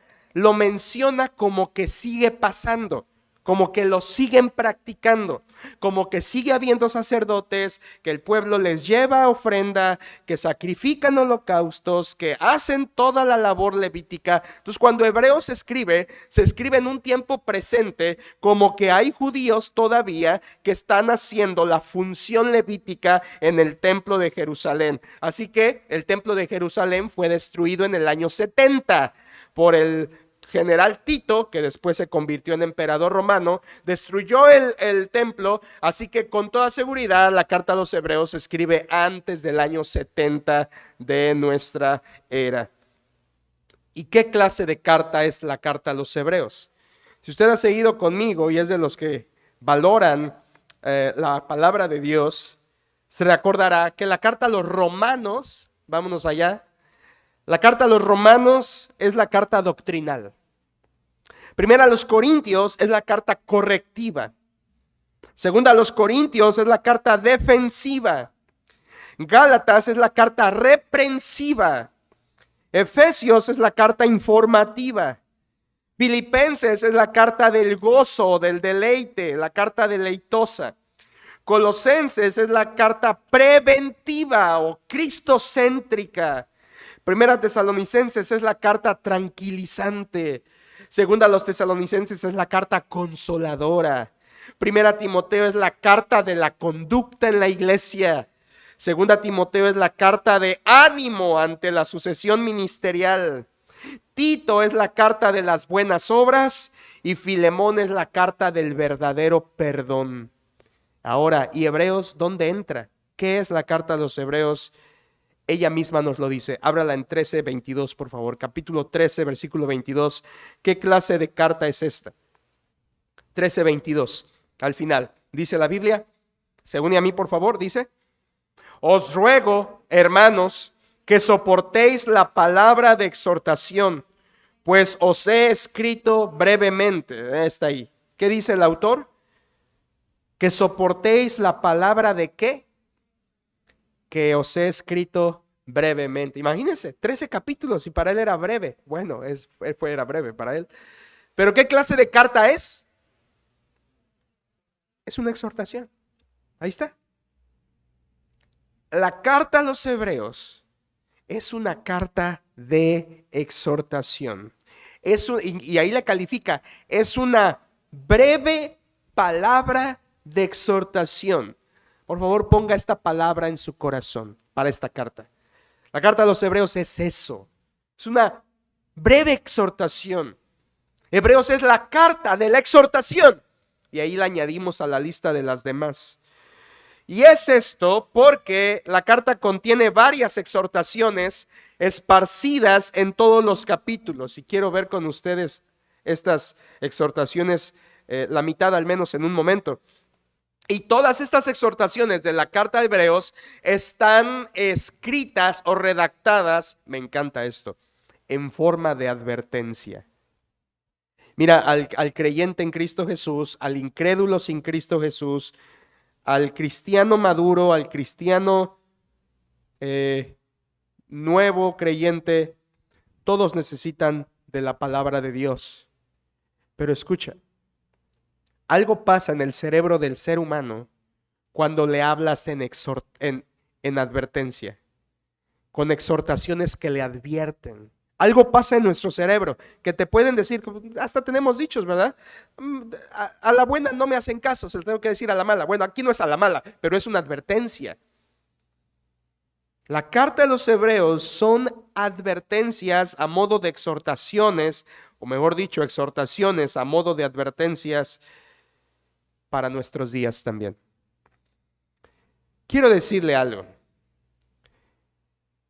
como que sigue pasando, como que lo siguen practicando, como que sigue habiendo sacerdotes, que el pueblo les lleva ofrenda, que sacrifican holocaustos, que hacen toda la labor levítica. Entonces, cuando Hebreos se escribe en un tiempo presente, como que hay judíos todavía que están haciendo la función levítica en el templo de Jerusalén. Así que el templo de Jerusalén fue destruido en el año 70 por el general Tito, que después se convirtió en emperador romano. Destruyó el templo, así que con toda seguridad la carta a los Hebreos se escribe antes del año 70 de nuestra era. ¿Y qué clase de carta es la carta a los Hebreos? Si usted ha seguido conmigo y es de los que valoran la palabra de Dios, se recordará que la carta a los romanos, vámonos allá, la carta a los romanos es la carta doctrinal. Primera a los Corintios es la carta correctiva. Segunda a los Corintios es la carta defensiva. Gálatas es la carta reprensiva. Efesios es la carta informativa. Filipenses es la carta del gozo, del deleite, la carta deleitosa. Colosenses es la carta preventiva o cristocéntrica. Primera Tesalonicenses es la carta tranquilizante. Segunda a los Tesalonicenses es la carta consoladora. Primera Timoteo es la carta de la conducta en la iglesia. Segunda Timoteo es la carta de ánimo ante la sucesión ministerial. Tito es la carta de las buenas obras y Filemón es la carta del verdadero perdón. Ahora, ¿y Hebreos dónde entra? ¿Qué es la carta de los Hebreos? Ella misma nos lo dice. Ábrala en 13:22, por favor. Capítulo 13, versículo 22. ¿Qué clase de carta es esta? 13:22. Al final, dice la Biblia, según a mí, por favor, dice: os ruego, hermanos, que soportéis la palabra de exhortación, pues os he escrito brevemente. Está ahí. ¿Qué dice el autor? Que soportéis la palabra de ¿qué? Que os he escrito brevemente. Imagínense, 13 capítulos y para él era breve. Bueno, era breve para él. Pero ¿qué clase de carta es? Es una exhortación. Ahí está. La carta a los Hebreos es una carta de exhortación. Y ahí la califica. Es una breve palabra de exhortación. Por favor, ponga esta palabra en su corazón para esta carta. La carta a los Hebreos es eso. Es una breve exhortación. Hebreos es la carta de la exhortación. Y ahí la añadimos a la lista de las demás. Y es esto porque la carta contiene varias exhortaciones esparcidas en todos los capítulos. Y quiero ver con ustedes estas exhortaciones, la mitad al menos en un momento. Y todas estas exhortaciones de la carta de Hebreos están escritas o redactadas, me encanta esto, en forma de advertencia. Mira, al creyente en Cristo Jesús, al incrédulo sin Cristo Jesús, al cristiano maduro, al cristiano nuevo creyente, todos necesitan de la palabra de Dios. Pero escucha, algo pasa en el cerebro del ser humano cuando le hablas en advertencia, con exhortaciones que le advierten. Algo pasa en nuestro cerebro que te pueden decir, hasta tenemos dichos, ¿verdad? A la buena no me hacen caso, se lo tengo que decir a la mala. Bueno, aquí no es a la mala, pero es una advertencia. La carta de los Hebreos son advertencias a modo de exhortaciones, o mejor dicho, exhortaciones a modo de advertencias para nuestros días también. Quiero decirle algo.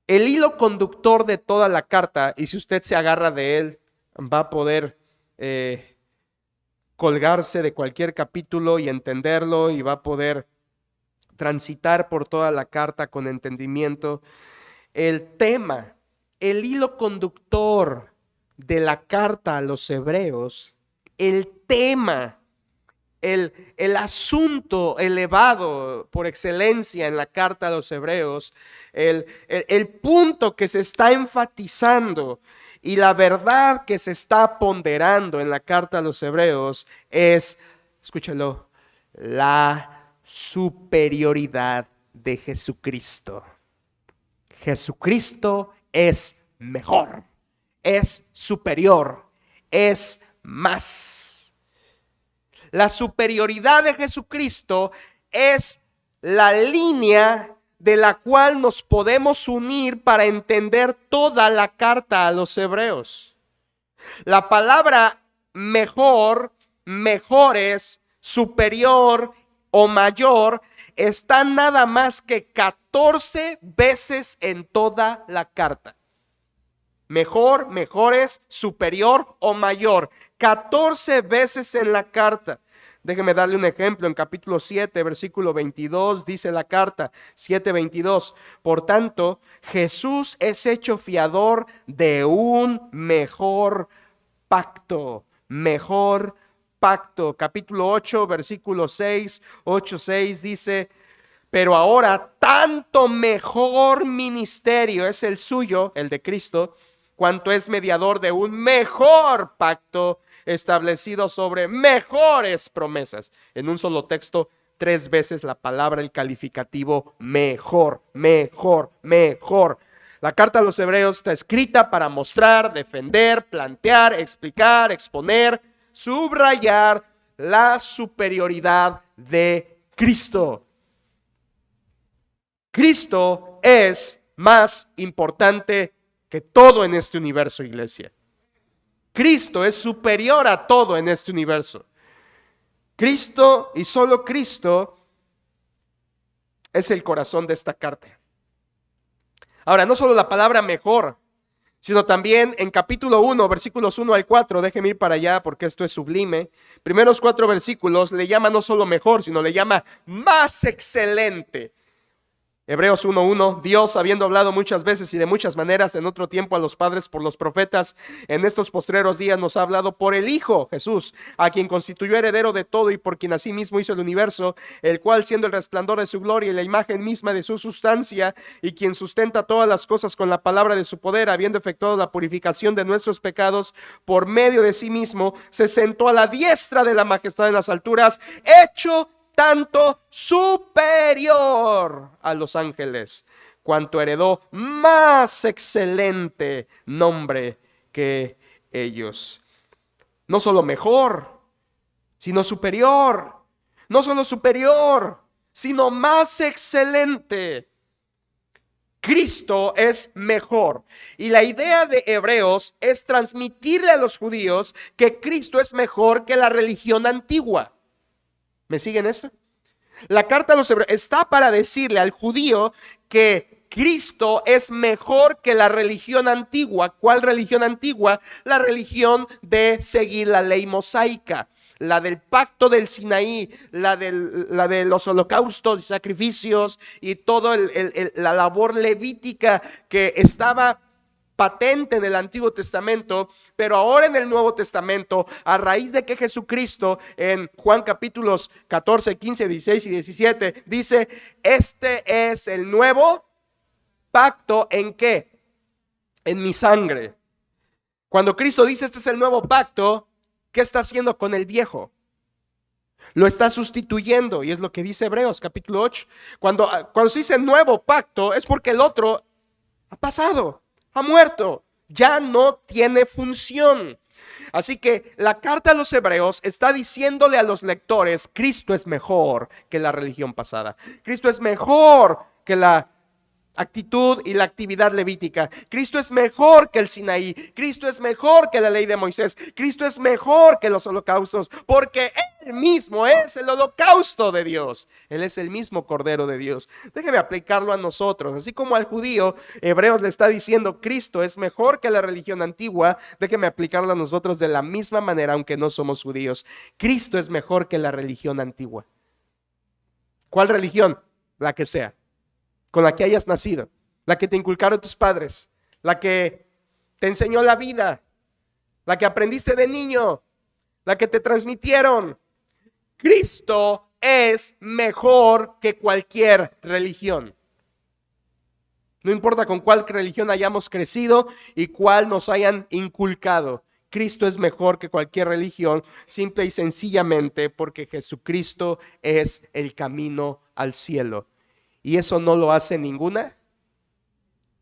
El hilo conductor de toda la carta, y si usted se agarra de él, va a poder colgarse de cualquier capítulo y entenderlo, y va a poder transitar por toda la carta con entendimiento. El tema, el hilo conductor de la carta a los Hebreos, el tema el asunto elevado por excelencia en la carta a los Hebreos, el punto que se está enfatizando y la verdad que se está ponderando en la carta a los Hebreos es, escúchalo, la superioridad de Jesucristo. Jesucristo es mejor, es superior, es más. La superioridad de Jesucristo es la línea de la cual nos podemos unir para entender toda la carta a los Hebreos. La palabra mejor, mejores, superior o mayor está nada más que 14 veces en toda la carta. Mejor, mejores, superior o mayor. 14 veces en la carta. Déjeme darle un ejemplo. En capítulo 7, versículo 22, dice la carta 7:22. Por tanto, Jesús es hecho fiador de un mejor pacto. Mejor pacto. Capítulo 8, versículo 6, 8:6 dice: pero ahora tanto mejor ministerio es el suyo, el de Cristo, cuanto es mediador de un mejor pacto establecido sobre mejores promesas. En un solo texto, 3 veces la palabra, el calificativo mejor, mejor, mejor. La carta a los Hebreos está escrita para mostrar, defender, plantear, explicar, exponer, subrayar la superioridad de Cristo. Cristo es más importante que todo en este universo, iglesia. Cristo es superior a todo en este universo. Cristo y solo Cristo es el corazón de esta carta. Ahora, no solo la palabra mejor, sino también en capítulo 1, versículos 1 al 4, déjeme ir para allá porque esto es sublime. Primeros 4 versículos le llama no solo mejor, sino le llama más excelente. Hebreos 1:1, Dios, habiendo hablado muchas veces y de muchas maneras en otro tiempo a los padres por los profetas, en estos postreros días nos ha hablado por el Hijo Jesús, a quien constituyó heredero de todo y por quien asimismo hizo el universo, el cual, siendo el resplandor de su gloria y la imagen misma de su sustancia, y quien sustenta todas las cosas con la palabra de su poder, habiendo efectuado la purificación de nuestros pecados por medio de sí mismo, se sentó a la diestra de la majestad en las alturas, hecho tanto superior a los ángeles, cuanto heredó más excelente nombre que ellos. No solo mejor, sino superior. No solo superior, sino más excelente. Cristo es mejor. Y la idea de Hebreos es transmitirle a los judíos que Cristo es mejor que la religión antigua. ¿Me siguen esto? La carta a los Hebreos está para decirle al judío que Cristo es mejor que la religión antigua. ¿Cuál religión antigua? La religión de seguir la ley mosaica, la del pacto del Sinaí, la de los holocaustos y sacrificios y toda la labor levítica que estaba patente en el Antiguo Testamento, pero ahora en el Nuevo Testamento, a raíz de que Jesucristo en Juan capítulos 14, 15, 16 y 17 dice: este es el nuevo pacto. ¿En qué? En mi sangre. Cuando Cristo dice este es el nuevo pacto, ¿qué está haciendo con el viejo? Lo está sustituyendo, y es lo que dice Hebreos capítulo 8. Cuando se dice nuevo pacto, es porque el otro ha pasado, ha muerto, ya no tiene función. Así que la carta a los Hebreos está diciéndole a los lectores: Cristo es mejor que la religión pasada. Cristo es mejor que la actitud y la actividad levítica. Cristo es mejor que el Sinaí. Cristo es mejor que la ley de Moisés. Cristo es mejor que los holocaustos, porque Él mismo es el holocausto de Dios. Él es el mismo Cordero de Dios. Déjeme aplicarlo a nosotros. Así como al judío, Hebreos le está diciendo: Cristo es mejor que la religión antigua. Déjeme aplicarlo a nosotros de la misma manera, aunque no somos judíos. Cristo es mejor que la religión antigua. ¿Cuál religión? La que sea, con la que hayas nacido, la que te inculcaron tus padres, la que te enseñó la vida, la que aprendiste de niño, la que te transmitieron. Cristo es mejor que cualquier religión. No importa con cuál religión hayamos crecido y cuál nos hayan inculcado. Cristo es mejor que cualquier religión, simple y sencillamente porque Jesucristo es el camino al cielo. Y eso no lo hace ninguna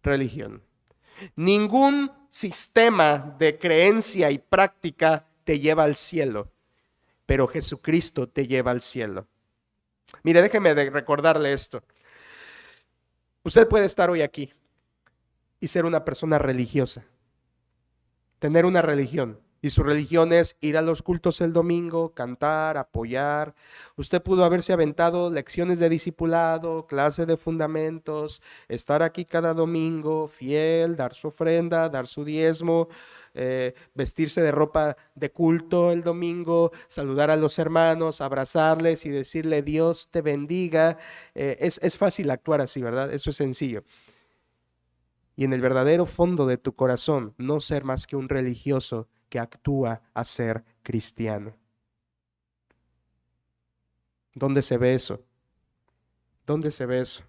religión. Ningún sistema de creencia y práctica te lleva al cielo, pero Jesucristo te lleva al cielo. Mire, déjeme recordarle esto. Usted puede estar hoy aquí y ser una persona religiosa, tener una religión, y su religión es ir a los cultos el domingo, cantar, apoyar. Usted pudo haberse aventado lecciones de discipulado, clase de fundamentos, estar aquí cada domingo, fiel, dar su ofrenda, dar su diezmo, vestirse de ropa de culto el domingo, saludar a los hermanos, abrazarles y decirle Dios te bendiga. Es fácil actuar así, ¿verdad? Eso es sencillo. Y en el verdadero fondo de tu corazón, no ser más que un religioso que actúa a ser cristiano. ¿Dónde se ve eso? ¿Dónde se ve eso?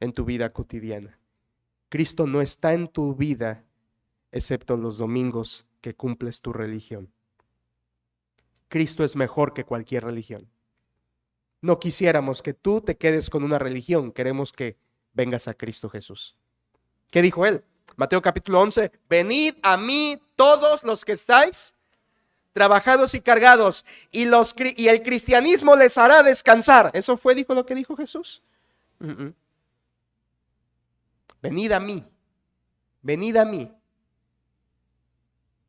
En tu vida cotidiana. Cristo no está en tu vida, excepto los domingos que cumples tu religión. Cristo es mejor que cualquier religión. No quisiéramos que tú te quedes con una religión, queremos que vengas a Cristo Jesús. ¿Qué dijo él? Mateo capítulo 11, venid a mí todos los que estáis trabajados y cargados, y el cristianismo les hará descansar. ¿Eso dijo lo que dijo Jesús? Venid a mí, venid a mí.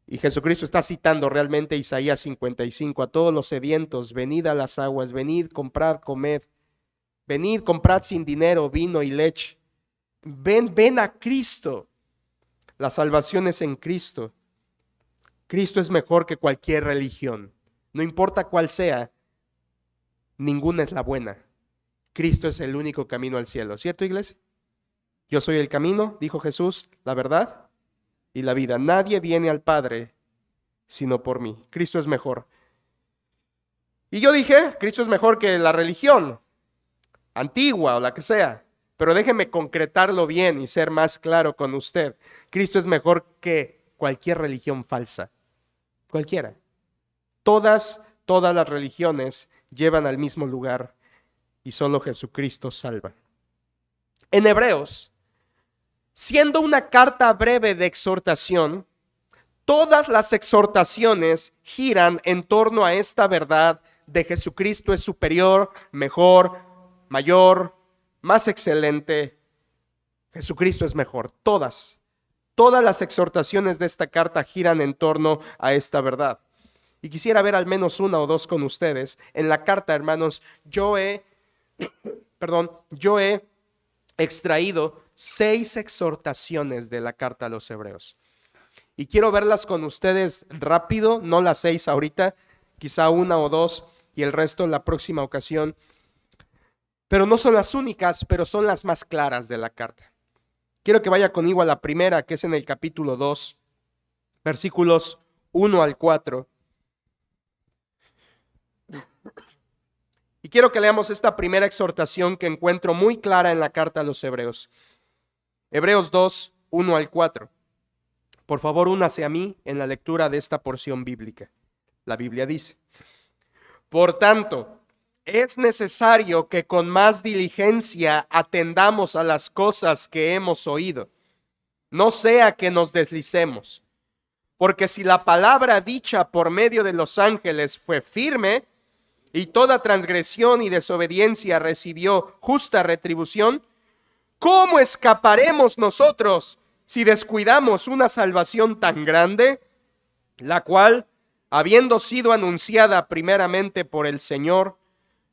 Y Jesucristo está citando realmente Isaías 55, a todos los sedientos, venid a las aguas, venid, comprad, comed, venid, comprad sin dinero, vino y leche. Ven a Cristo. La salvación es en Cristo. Cristo es mejor que cualquier religión. No importa cuál sea, ninguna es la buena. Cristo es el único camino al cielo. ¿Cierto, iglesia? Yo soy el camino, dijo Jesús, la verdad y la vida. Nadie viene al Padre sino por mí. Cristo es mejor. Y yo dije, Cristo es mejor que la religión antigua o la que sea. Pero déjeme concretarlo bien y ser más claro con usted. Cristo es mejor que cualquier religión falsa. Cualquiera. Todas las religiones llevan al mismo lugar y solo Jesucristo salva. En Hebreos, siendo una carta breve de exhortación, todas las exhortaciones giran en torno a esta verdad de Jesucristo es superior, mejor, mayor, más excelente. Jesucristo es mejor. Todas las exhortaciones de esta carta giran en torno a esta verdad. Y quisiera ver al menos una o dos con ustedes. En la carta, hermanos, yo he extraído 6 exhortaciones de la carta a los Hebreos. Y quiero verlas con ustedes rápido, no las 6 ahorita, quizá una o dos y el resto en la próxima ocasión. Pero no son las únicas, pero son las más claras de la carta. Quiero que vaya conmigo a la primera, que es en el capítulo 2, versículos 1 al 4. Y quiero que leamos esta primera exhortación que encuentro muy clara en la carta a los Hebreos. Hebreos 2, 1 al 4. Por favor, únase a mí en la lectura de esta porción bíblica. La Biblia dice: por tanto, es necesario que con más diligencia atendamos a las cosas que hemos oído, no sea que nos deslicemos. Porque si la palabra dicha por medio de los ángeles fue firme, y toda transgresión y desobediencia recibió justa retribución, ¿cómo escaparemos nosotros si descuidamos una salvación tan grande, la cual, habiendo sido anunciada primeramente por el Señor,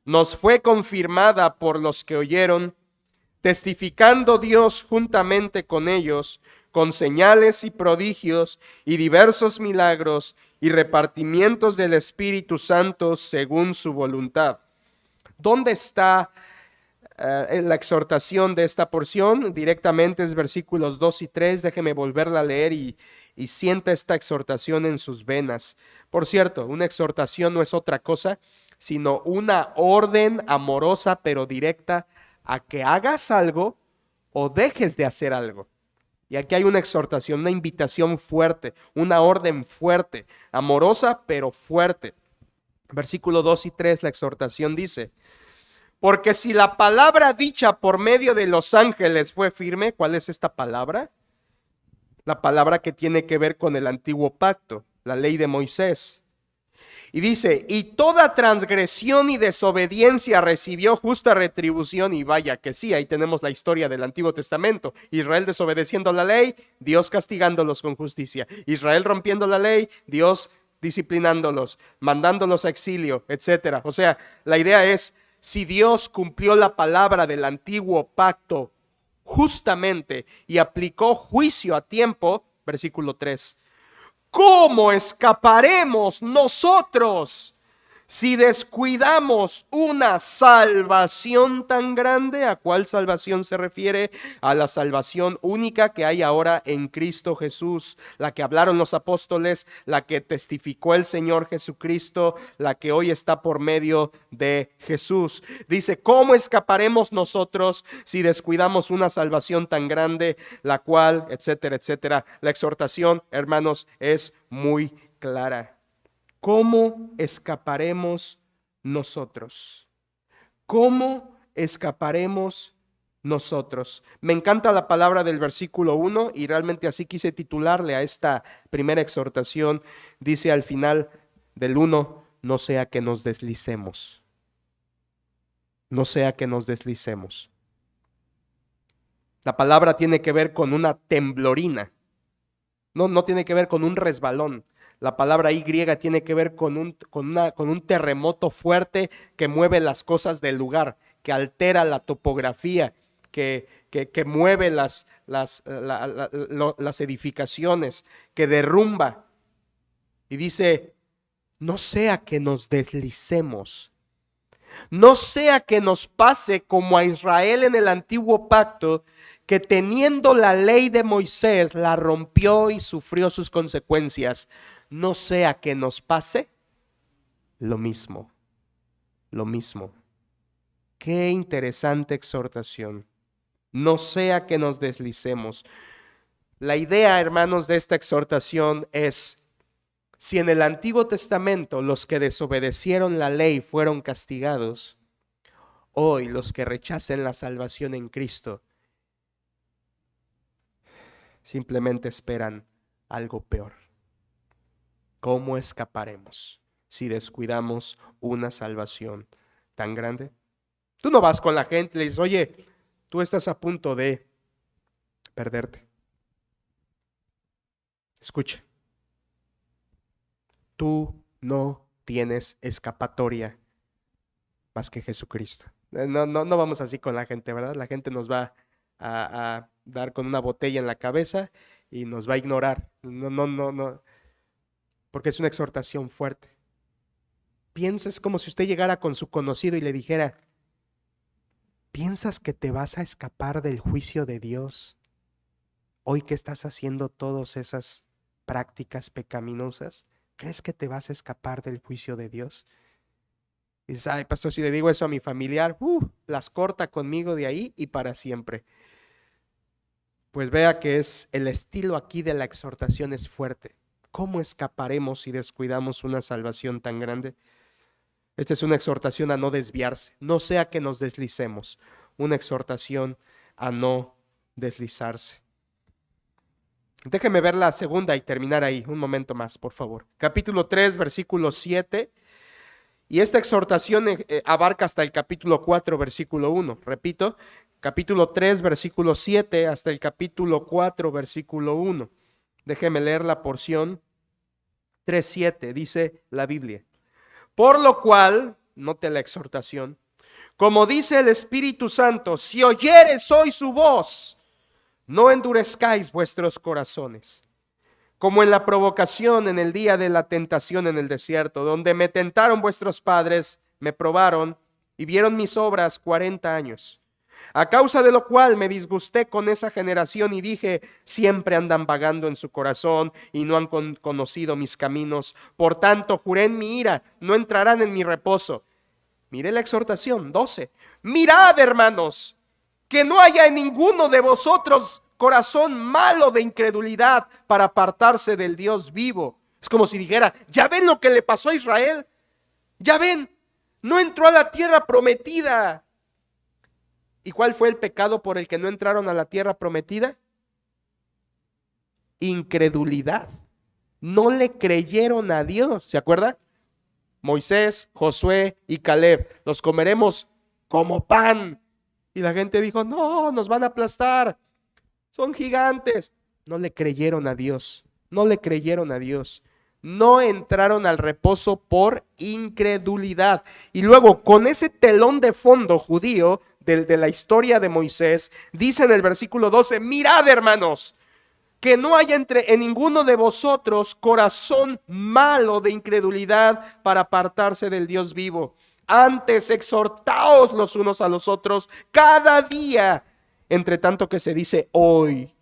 nos fue confirmada por los que oyeron, testificando Dios juntamente con ellos, con señales y prodigios y diversos milagros y repartimientos del Espíritu Santo según su voluntad? ¿Dónde está la exhortación de esta porción? Directamente es versículos 2 y 3. Déjeme volverla a leer y y sienta esta exhortación en sus venas. Por cierto, una exhortación no es otra cosa, sino una orden amorosa pero directa a que hagas algo o dejes de hacer algo. Y aquí hay una exhortación, una invitación fuerte, una orden fuerte, amorosa pero fuerte. Versículo 2 y 3, la exhortación dice: porque si la palabra dicha por medio de los ángeles fue firme, ¿cuál es esta palabra? La palabra que tiene que ver con el antiguo pacto, la ley de Moisés. Y dice, y toda transgresión y desobediencia recibió justa retribución. Y vaya que sí, ahí tenemos la historia del Antiguo Testamento. Israel desobedeciendo la ley, Dios castigándolos con justicia. Israel rompiendo la ley, Dios disciplinándolos, mandándolos a exilio, etc. O sea, la idea es, si Dios cumplió la palabra del antiguo pacto justamente y aplicó juicio a tiempo, versículo 3, ¿cómo escaparemos nosotros si descuidamos una salvación tan grande? ¿A cuál salvación se refiere? A la salvación única que hay ahora en Cristo Jesús, la que hablaron los apóstoles, la que testificó el Señor Jesucristo, la que hoy está por medio de Jesús. Dice, ¿cómo escaparemos nosotros si descuidamos una salvación tan grande, la cual, etcétera, etcétera? La exhortación, hermanos, es muy clara. ¿Cómo escaparemos nosotros? ¿Cómo escaparemos nosotros? Me encanta la palabra del versículo 1 y realmente así quise titularle a esta primera exhortación. Dice al final del 1, no sea que nos deslicemos. No sea que nos deslicemos. La palabra tiene que ver con una temblorina. No tiene que ver con un resbalón. La palabra ahí griega tiene que ver con un terremoto fuerte que mueve las cosas del lugar, que altera la topografía, que mueve las edificaciones, que derrumba. Y dice, no sea que nos deslicemos, no sea que nos pase como a Israel en el antiguo pacto, que teniendo la ley de Moisés la rompió y sufrió sus consecuencias. No sea que nos pase lo mismo, lo mismo. Qué interesante exhortación. No sea que nos deslicemos. La idea, hermanos, de esta exhortación es, si en el Antiguo Testamento los que desobedecieron la ley fueron castigados, hoy los que rechacen la salvación en Cristo simplemente esperan algo peor. ¿Cómo escaparemos si descuidamos una salvación tan grande? Tú no vas con la gente y le dices, oye, tú estás a punto de perderte. Escucha, tú no tienes escapatoria más que Jesucristo. No vamos así con la gente, ¿verdad? La gente nos va a dar con una botella en la cabeza y nos va a ignorar. No. Porque es una exhortación fuerte. Piensas como si usted llegara con su conocido y le dijera, ¿piensas que te vas a escapar del juicio de Dios hoy que estás haciendo todas esas prácticas pecaminosas? ¿Crees que te vas a escapar del juicio de Dios? Y dices, ay, pastor, si le digo eso a mi familiar, las corta conmigo de ahí y para siempre. Pues vea que es el estilo aquí de la exhortación es fuerte. ¿Cómo escaparemos si descuidamos una salvación tan grande? Esta es una exhortación a no desviarse, no sea que nos deslicemos. Una exhortación a no deslizarse. Déjeme ver la segunda y terminar ahí, un momento más, por favor. Capítulo 3, versículo 7. Y esta exhortación abarca hasta el capítulo 4, versículo 1. Repito, capítulo 3, versículo 7 hasta el capítulo 4, versículo 1. Déjeme leer la porción 3:7, dice la Biblia. Por lo cual, note la exhortación, como dice el Espíritu Santo, si oyeres hoy su voz, no endurezcáis vuestros corazones, como en la provocación en el día de la tentación en el desierto, donde me tentaron vuestros padres, me probaron y vieron mis obras 40 años. A causa de lo cual me disgusté con esa generación y dije, siempre andan vagando en su corazón y no han conocido mis caminos. Por tanto, juré en mi ira, no entrarán en mi reposo. Mire la exhortación, 12. Mirad, hermanos, que no haya en ninguno de vosotros corazón malo de incredulidad para apartarse del Dios vivo. Es como si dijera, ¿ya ven lo que le pasó a Israel? ¿Ya ven? No entró a la tierra prometida. ¿Y cuál fue el pecado por el que no entraron a la tierra prometida? Incredulidad. No le creyeron a Dios. ¿Se acuerda? Moisés, Josué y Caleb, los comeremos como pan. Y la gente dijo, no, nos van a aplastar. Son gigantes. No le creyeron a Dios. No le creyeron a Dios. No entraron al reposo por incredulidad. Y luego, con ese telón de fondo judío de la historia de Moisés, dice en el versículo 12, mirad, hermanos, que no haya en ninguno de vosotros corazón malo de incredulidad para apartarse del Dios vivo. Antes exhortaos los unos a los otros cada día, entre tanto que se dice hoy,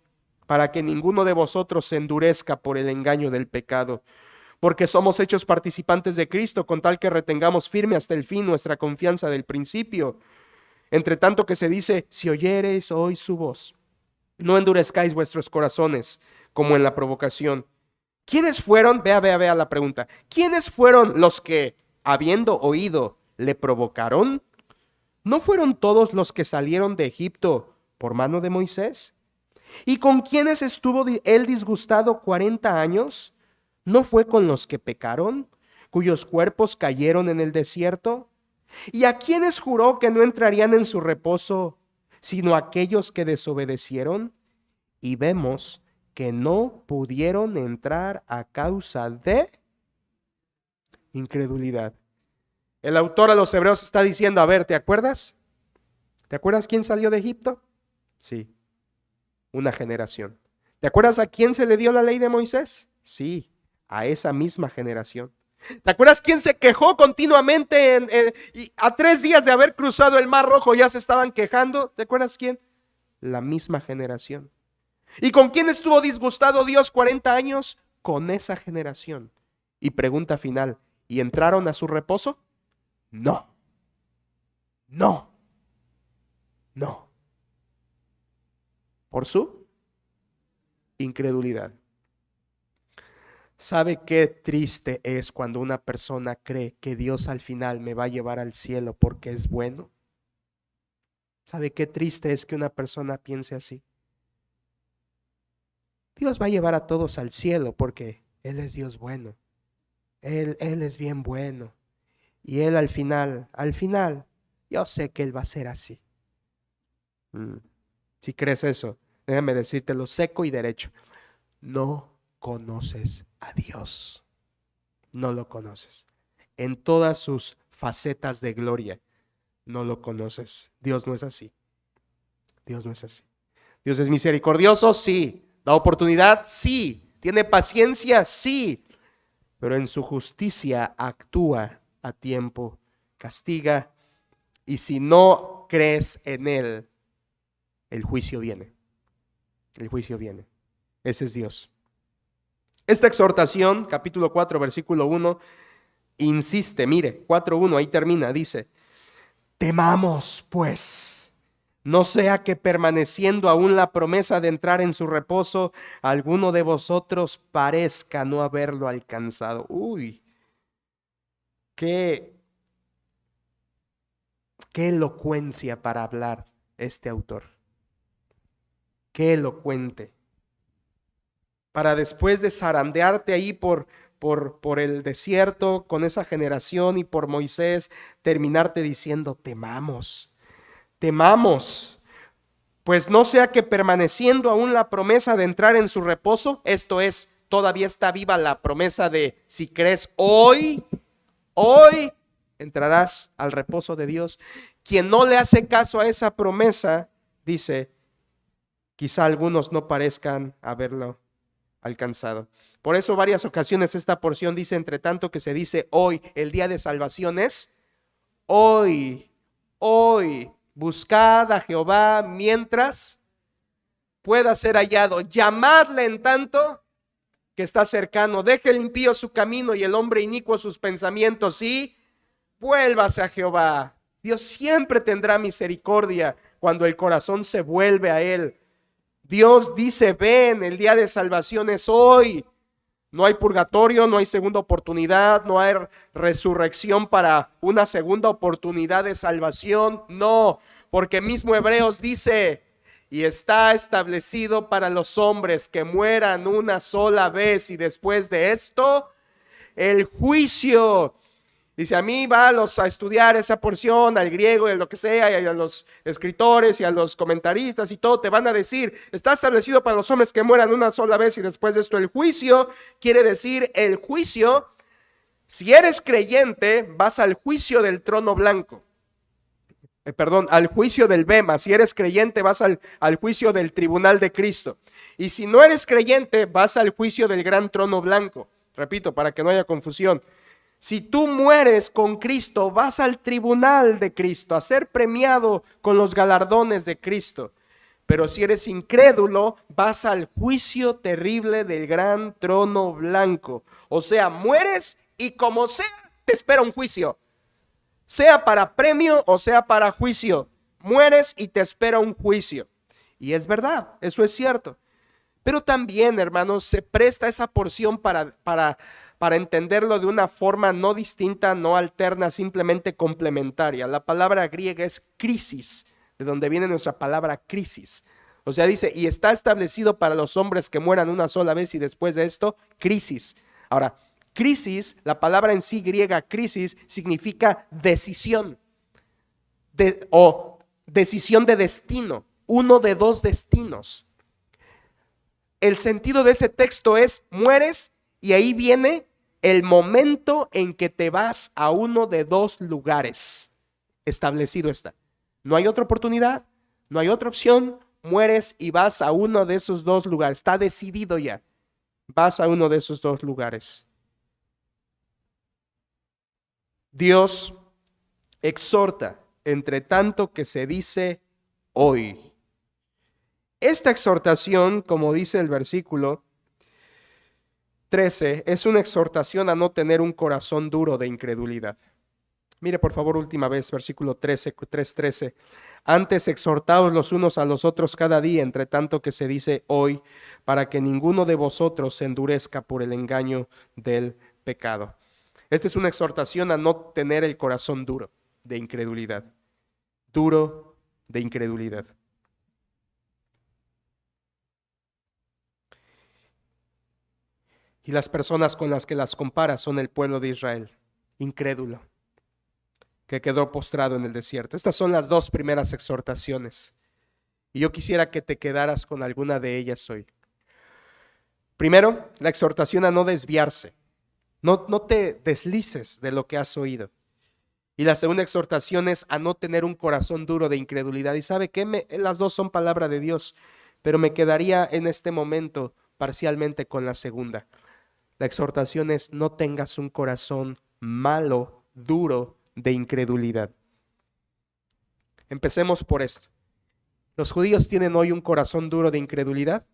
para que ninguno de vosotros se endurezca por el engaño del pecado. Porque somos hechos participantes de Cristo, con tal que retengamos firme hasta el fin nuestra confianza del principio. Entre tanto que se dice, si oyereis hoy su voz, no endurezcáis vuestros corazones como en la provocación. ¿Quiénes fueron? Vea la pregunta. ¿Quiénes fueron los que, habiendo oído, le provocaron? ¿No fueron todos los que salieron de Egipto por mano de Moisés? ¿Y con quiénes estuvo él disgustado 40 años? ¿No fue con los que pecaron, cuyos cuerpos cayeron en el desierto? ¿Y a quiénes juró que no entrarían en su reposo, sino aquellos que desobedecieron? Y vemos que no pudieron entrar a causa de incredulidad. El autor a los hebreos está diciendo, a ver, ¿te acuerdas? ¿Te acuerdas quién salió de Egipto? Sí, una generación. ¿Te acuerdas a quién se le dio la ley de Moisés? Sí, a esa misma generación. ¿Te acuerdas quién se quejó continuamente y a 3 días de haber cruzado el Mar Rojo ya se estaban quejando? ¿Te acuerdas quién? La misma generación. ¿Y con quién estuvo disgustado Dios 40 años? Con esa generación. Y pregunta final, ¿y entraron a su reposo? No. No. No. Por su incredulidad. ¿Sabe qué triste es cuando una persona cree que Dios al final me va a llevar al cielo porque es bueno? ¿Sabe qué triste es que una persona piense así? Dios va a llevar a todos al cielo porque Él es Dios bueno. Él es bien bueno. Y Él al final, yo sé que Él va a ser así. Si crees eso, déjame decírtelo seco y derecho. No conoces a Dios. No lo conoces. En todas sus facetas de gloria, no lo conoces. Dios no es así. Dios no es así. Dios es misericordioso, sí. Da oportunidad, sí. Tiene paciencia, sí. Pero en su justicia actúa a tiempo, castiga. Y si no crees en Él, el juicio viene. El juicio viene. Ese es Dios. Esta exhortación, capítulo 4, versículo 1, insiste, mire, 4:1, ahí termina, dice, temamos pues, no sea que permaneciendo aún la promesa de entrar en su reposo, alguno de vosotros parezca no haberlo alcanzado. Uy, qué elocuencia para hablar este autor. Qué elocuente. Para después de zarandearte ahí por el desierto con esa generación y por Moisés, terminarte diciendo, temamos, pues no sea que permaneciendo aún la promesa de entrar en su reposo, esto es, todavía está viva la promesa de si crees hoy entrarás al reposo de Dios. Quien no le hace caso a esa promesa, dice, quizá algunos no parezcan haberlo alcanzado. Por eso varias ocasiones esta porción dice, entre tanto que se dice hoy, el día de salvación es hoy. Buscad a Jehová mientras pueda ser hallado. Llamadle en tanto que está cercano. Deje el impío su camino y el hombre inicuo sus pensamientos y vuélvase a Jehová. Dios siempre tendrá misericordia cuando el corazón se vuelve a Él. Dios dice, ven, el día de salvación es hoy. No hay purgatorio, no hay segunda oportunidad, no hay resurrección para una segunda oportunidad de salvación. No, porque mismo Hebreos dice, y está establecido para los hombres que mueran una sola vez y después de esto, el juicio. Dice, a mí va a estudiar esa porción, al griego y a lo que sea, y a los escritores y a los comentaristas y todo, te van a decir, está establecido para los hombres que mueran una sola vez y después de esto el juicio. Quiere decir, el juicio, si eres creyente, vas al juicio del trono blanco. Al juicio del bema. Si eres creyente, vas al juicio del tribunal de Cristo. Y si no eres creyente, vas al juicio del gran trono blanco. Repito, para que no haya confusión. Si tú mueres con Cristo, vas al tribunal de Cristo, a ser premiado con los galardones de Cristo. Pero si eres incrédulo, vas al juicio terrible del gran trono blanco. O sea, mueres y como sea, te espera un juicio. Sea para premio o sea para juicio. Mueres y te espera un juicio. Y es verdad, eso es cierto. Pero también, hermanos, se presta esa porción para entenderlo de una forma no distinta, no alterna, simplemente complementaria. La palabra griega es crisis, de donde viene nuestra palabra crisis. O sea, dice, y está establecido para los hombres que mueran una sola vez y después de esto, crisis. Ahora, crisis, la palabra en sí griega crisis, significa decisión o decisión de destino, uno de dos destinos. El sentido de ese texto es, mueres y ahí viene el momento en que te vas a uno de dos lugares. Establecido está. No hay otra oportunidad, no hay otra opción. Mueres y vas a uno de esos dos lugares. Está decidido ya. Vas a uno de esos dos lugares. Dios exhorta, entre tanto que se dice hoy. Esta exhortación, como dice el versículo 13, es una exhortación a no tener un corazón duro de incredulidad. Mire por favor última vez, versículo 13, 3:13. Antes exhortaos los unos a los otros cada día, entre tanto que se dice hoy, para que ninguno de vosotros se endurezca por el engaño del pecado. Esta es una exhortación a no tener el corazón duro de incredulidad. Duro de incredulidad. Y las personas con las que las compara son el pueblo de Israel, incrédulo, que quedó postrado en el desierto. Estas son las dos primeras exhortaciones. Y yo quisiera que te quedaras con alguna de ellas hoy. Primero, la exhortación a no desviarse. No te deslices de lo que has oído. Y la segunda exhortación es a no tener un corazón duro de incredulidad. Y ¿sabe qué? Las dos son palabra de Dios, pero me quedaría en este momento parcialmente con la segunda. La exhortación es no tengas un corazón malo, duro de incredulidad. Empecemos por esto. ¿Los judíos tienen hoy un corazón duro de incredulidad?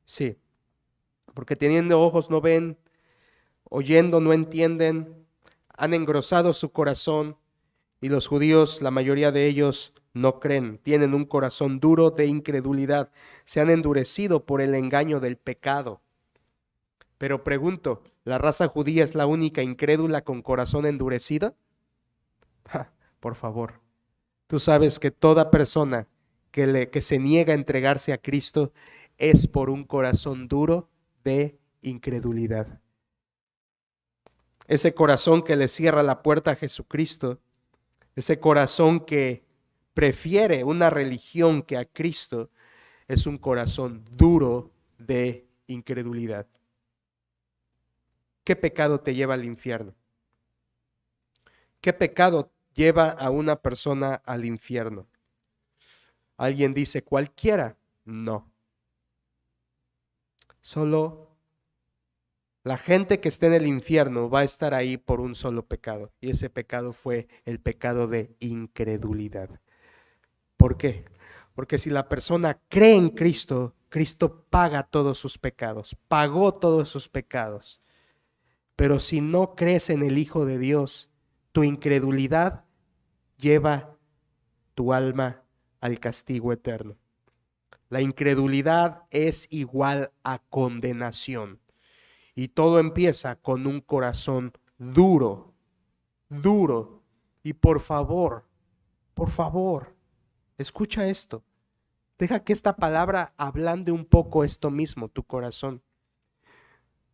Sí, porque teniendo ojos no ven, oyendo no entienden, han engrosado su corazón y los judíos, la mayoría de ellos, no creen, tienen un corazón duro de incredulidad, se han endurecido por el engaño del pecado. Pero pregunto, ¿la raza judía es la única incrédula con corazón endurecido? Por favor, tú sabes que toda persona que se niega a entregarse a Cristo es por un corazón duro de incredulidad. Ese corazón que le cierra la puerta a Jesucristo, ese corazón que prefiere una religión que a Cristo, es un corazón duro de incredulidad. ¿Qué pecado te lleva al infierno? ¿Qué pecado lleva a una persona al infierno? Alguien dice cualquiera. No. Solo la gente que esté en el infierno va a estar ahí por un solo pecado. Y ese pecado fue el pecado de incredulidad. ¿Por qué? Porque si la persona cree en Cristo, Cristo paga todos sus pecados, pagó todos sus pecados. Pero si no crees en el Hijo de Dios, tu incredulidad lleva tu alma al castigo eterno. La incredulidad es igual a condenación. Y todo empieza con un corazón duro, duro. Y por favor, escucha esto. Deja que esta palabra ablande un poco esto mismo, tu corazón.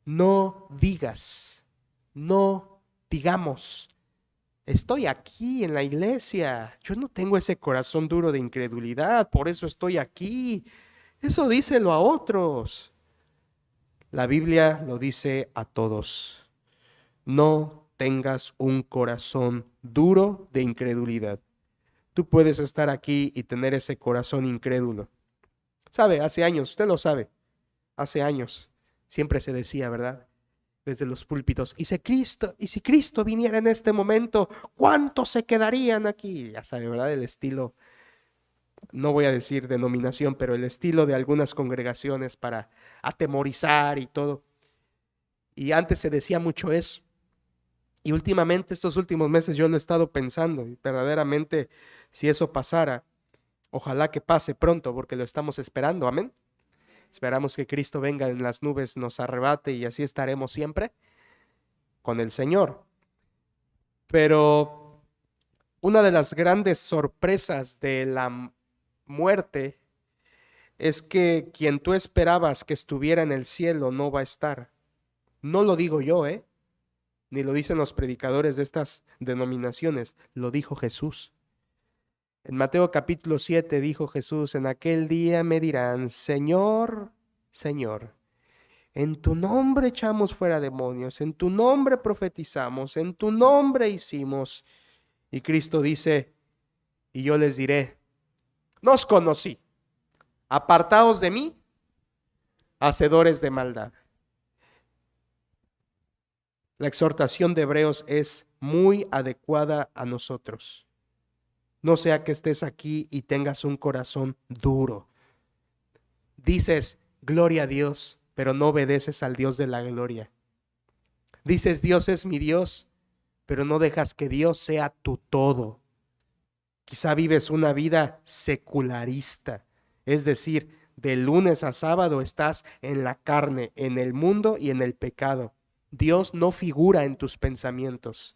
No digamos, estoy aquí en la iglesia, yo no tengo ese corazón duro de incredulidad, por eso estoy aquí. Eso díselo a otros. La Biblia lo dice a todos. No tengas un corazón duro de incredulidad. Tú puedes estar aquí y tener ese corazón incrédulo. ¿Sabe? Hace años, usted lo sabe, hace años siempre se decía, ¿verdad? Desde los púlpitos, y si Cristo viniera en este momento, ¿cuántos se quedarían aquí? Ya sabe, ¿verdad? El estilo, no voy a decir denominación, pero el estilo de algunas congregaciones para atemorizar y todo. Y antes se decía mucho eso. Y últimamente, estos últimos meses, yo lo he estado pensando, y verdaderamente, si eso pasara, ojalá que pase pronto, porque lo estamos esperando, amén. Esperamos que Cristo venga en las nubes, nos arrebate y así estaremos siempre con el Señor. Pero una de las grandes sorpresas de la muerte es que quien tú esperabas que estuviera en el cielo no va a estar. No lo digo yo, ni lo dicen los predicadores de estas denominaciones, lo dijo Jesús. En Mateo capítulo 7 dijo Jesús, en aquel día me dirán, Señor, Señor, en tu nombre echamos fuera demonios, en tu nombre profetizamos, en tu nombre hicimos. Y Cristo dice, y yo les diré, no os conocí, apartaos de mí, hacedores de maldad. La exhortación de Hebreos es muy adecuada a nosotros. No sea que estés aquí y tengas un corazón duro. Dices, gloria a Dios, pero no obedeces al Dios de la gloria. Dices, Dios es mi Dios, pero no dejas que Dios sea tu todo. Quizá vives una vida secularista, es decir, de lunes a sábado estás en la carne, en el mundo y en el pecado. Dios no figura en tus pensamientos,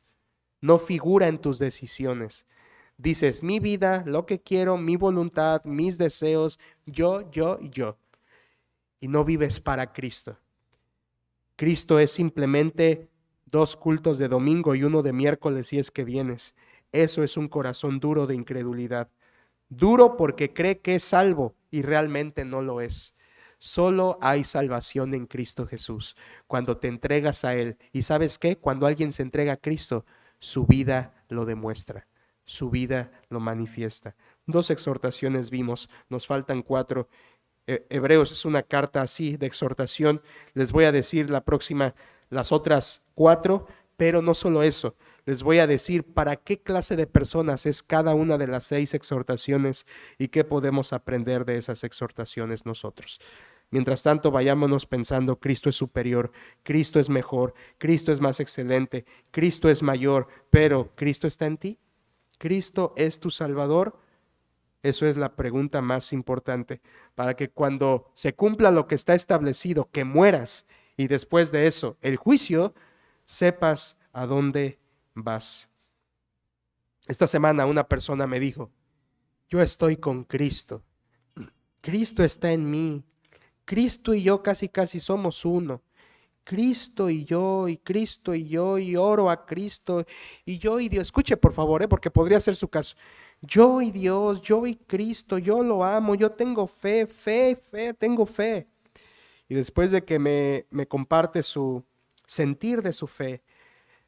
no figura en tus decisiones. Dices, mi vida, lo que quiero, mi voluntad, mis deseos, yo. Y no vives para Cristo. Cristo es simplemente 2 cultos de domingo y 1 de miércoles si es que vienes. Eso es un corazón duro de incredulidad. Duro porque cree que es salvo y realmente no lo es. Solo hay salvación en Cristo Jesús. Cuando te entregas a Él. ¿Y sabes qué? Cuando alguien se entrega a Cristo, su vida lo demuestra. Su vida lo manifiesta. 2 exhortaciones vimos, nos faltan 4. Hebreos es una carta así de exhortación. Les voy a decir la próxima, las otras 4, pero no solo eso. Les voy a decir para qué clase de personas es cada una de las 6 exhortaciones y qué podemos aprender de esas exhortaciones nosotros. Mientras tanto, vayámonos pensando, Cristo es superior, Cristo es mejor, Cristo es más excelente, Cristo es mayor, pero ¿Cristo está en ti? ¿Cristo es tu Salvador? Eso es la pregunta más importante, para que cuando se cumpla lo que está establecido, que mueras, y después de eso, el juicio, sepas a dónde vas. Esta semana una persona me dijo, yo estoy con Cristo, Cristo está en mí, Cristo y yo casi somos uno. Cristo y yo, y Cristo y yo, y oro a Cristo, y yo y Dios. Escuche por favor, porque podría ser su caso. Yo y Dios, yo y Cristo, yo lo amo, yo tengo fe, tengo fe. Y después de que me comparte su sentir de su fe,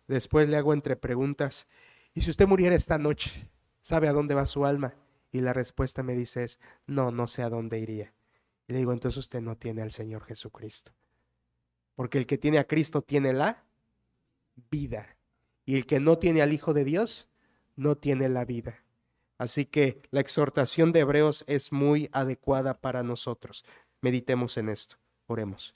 después le hago entre preguntas, ¿y si usted muriera esta noche, sabe a dónde va su alma? Y la respuesta me dice es, no sé a dónde iría. Y le digo, entonces usted no tiene al Señor Jesucristo. Porque el que tiene a Cristo tiene la vida. Y el que no tiene al Hijo de Dios, no tiene la vida. Así que la exhortación de Hebreos es muy adecuada para nosotros. Meditemos en esto. Oremos.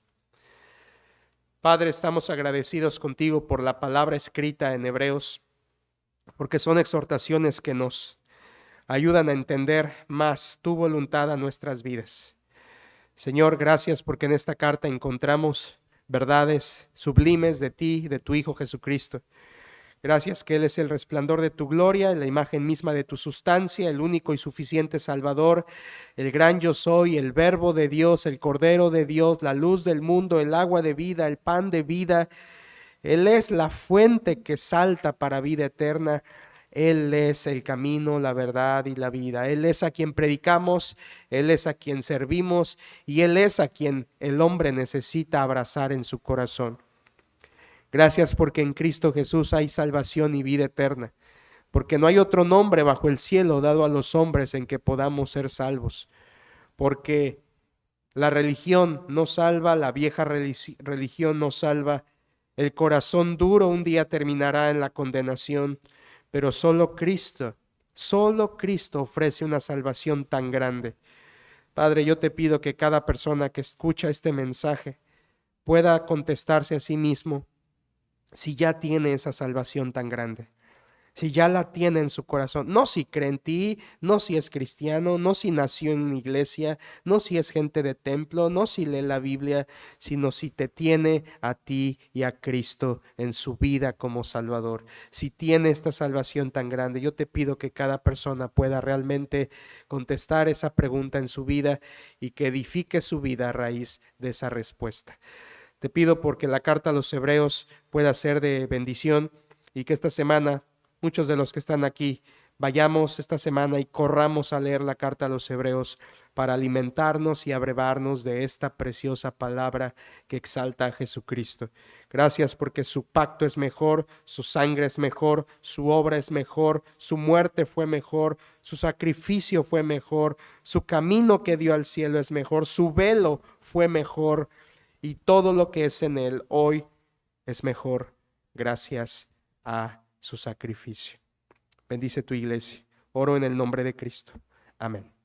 Padre, estamos agradecidos contigo por la palabra escrita en Hebreos, porque son exhortaciones que nos ayudan a entender más tu voluntad a nuestras vidas. Señor, gracias porque en esta carta encontramos verdades sublimes de ti, de tu Hijo Jesucristo. Gracias que Él es el resplandor de tu gloria, la imagen misma de tu sustancia, el único y suficiente Salvador, el gran yo soy, el Verbo de Dios, el Cordero de Dios, la luz del mundo, el agua de vida, el pan de vida. Él es la fuente que salta para vida eterna. Él es el camino, la verdad y la vida. Él es a quien predicamos, Él es a quien servimos y Él es a quien el hombre necesita abrazar en su corazón. Gracias porque en Cristo Jesús hay salvación y vida eterna, porque no hay otro nombre bajo el cielo dado a los hombres en que podamos ser salvos, porque la religión no salva, la vieja religión no salva, el corazón duro un día terminará en la condenación, pero solo Cristo ofrece una salvación tan grande. Padre, yo te pido que cada persona que escucha este mensaje pueda contestarse a sí mismo si ya tiene esa salvación tan grande, si ya la tiene en su corazón, no si cree en ti, no si es cristiano, no si nació en una iglesia, no si es gente de templo, no si lee la Biblia, sino si te tiene a ti y a Cristo en su vida como Salvador. Si tiene esta salvación tan grande, yo te pido que cada persona pueda realmente contestar esa pregunta en su vida y que edifique su vida a raíz de esa respuesta. Te pido porque la carta a los Hebreos pueda ser de bendición y que esta semana muchos de los que están aquí vayamos esta semana y corramos a leer la carta a los Hebreos para alimentarnos y abrevarnos de esta preciosa palabra que exalta a Jesucristo. Gracias porque su pacto es mejor, su sangre es mejor, su obra es mejor, su muerte fue mejor, su sacrificio fue mejor, su camino que dio al cielo es mejor, su velo fue mejor. Y todo lo que es en Él hoy es mejor gracias a su sacrificio. Bendice tu iglesia. Oro en el nombre de Cristo. Amén.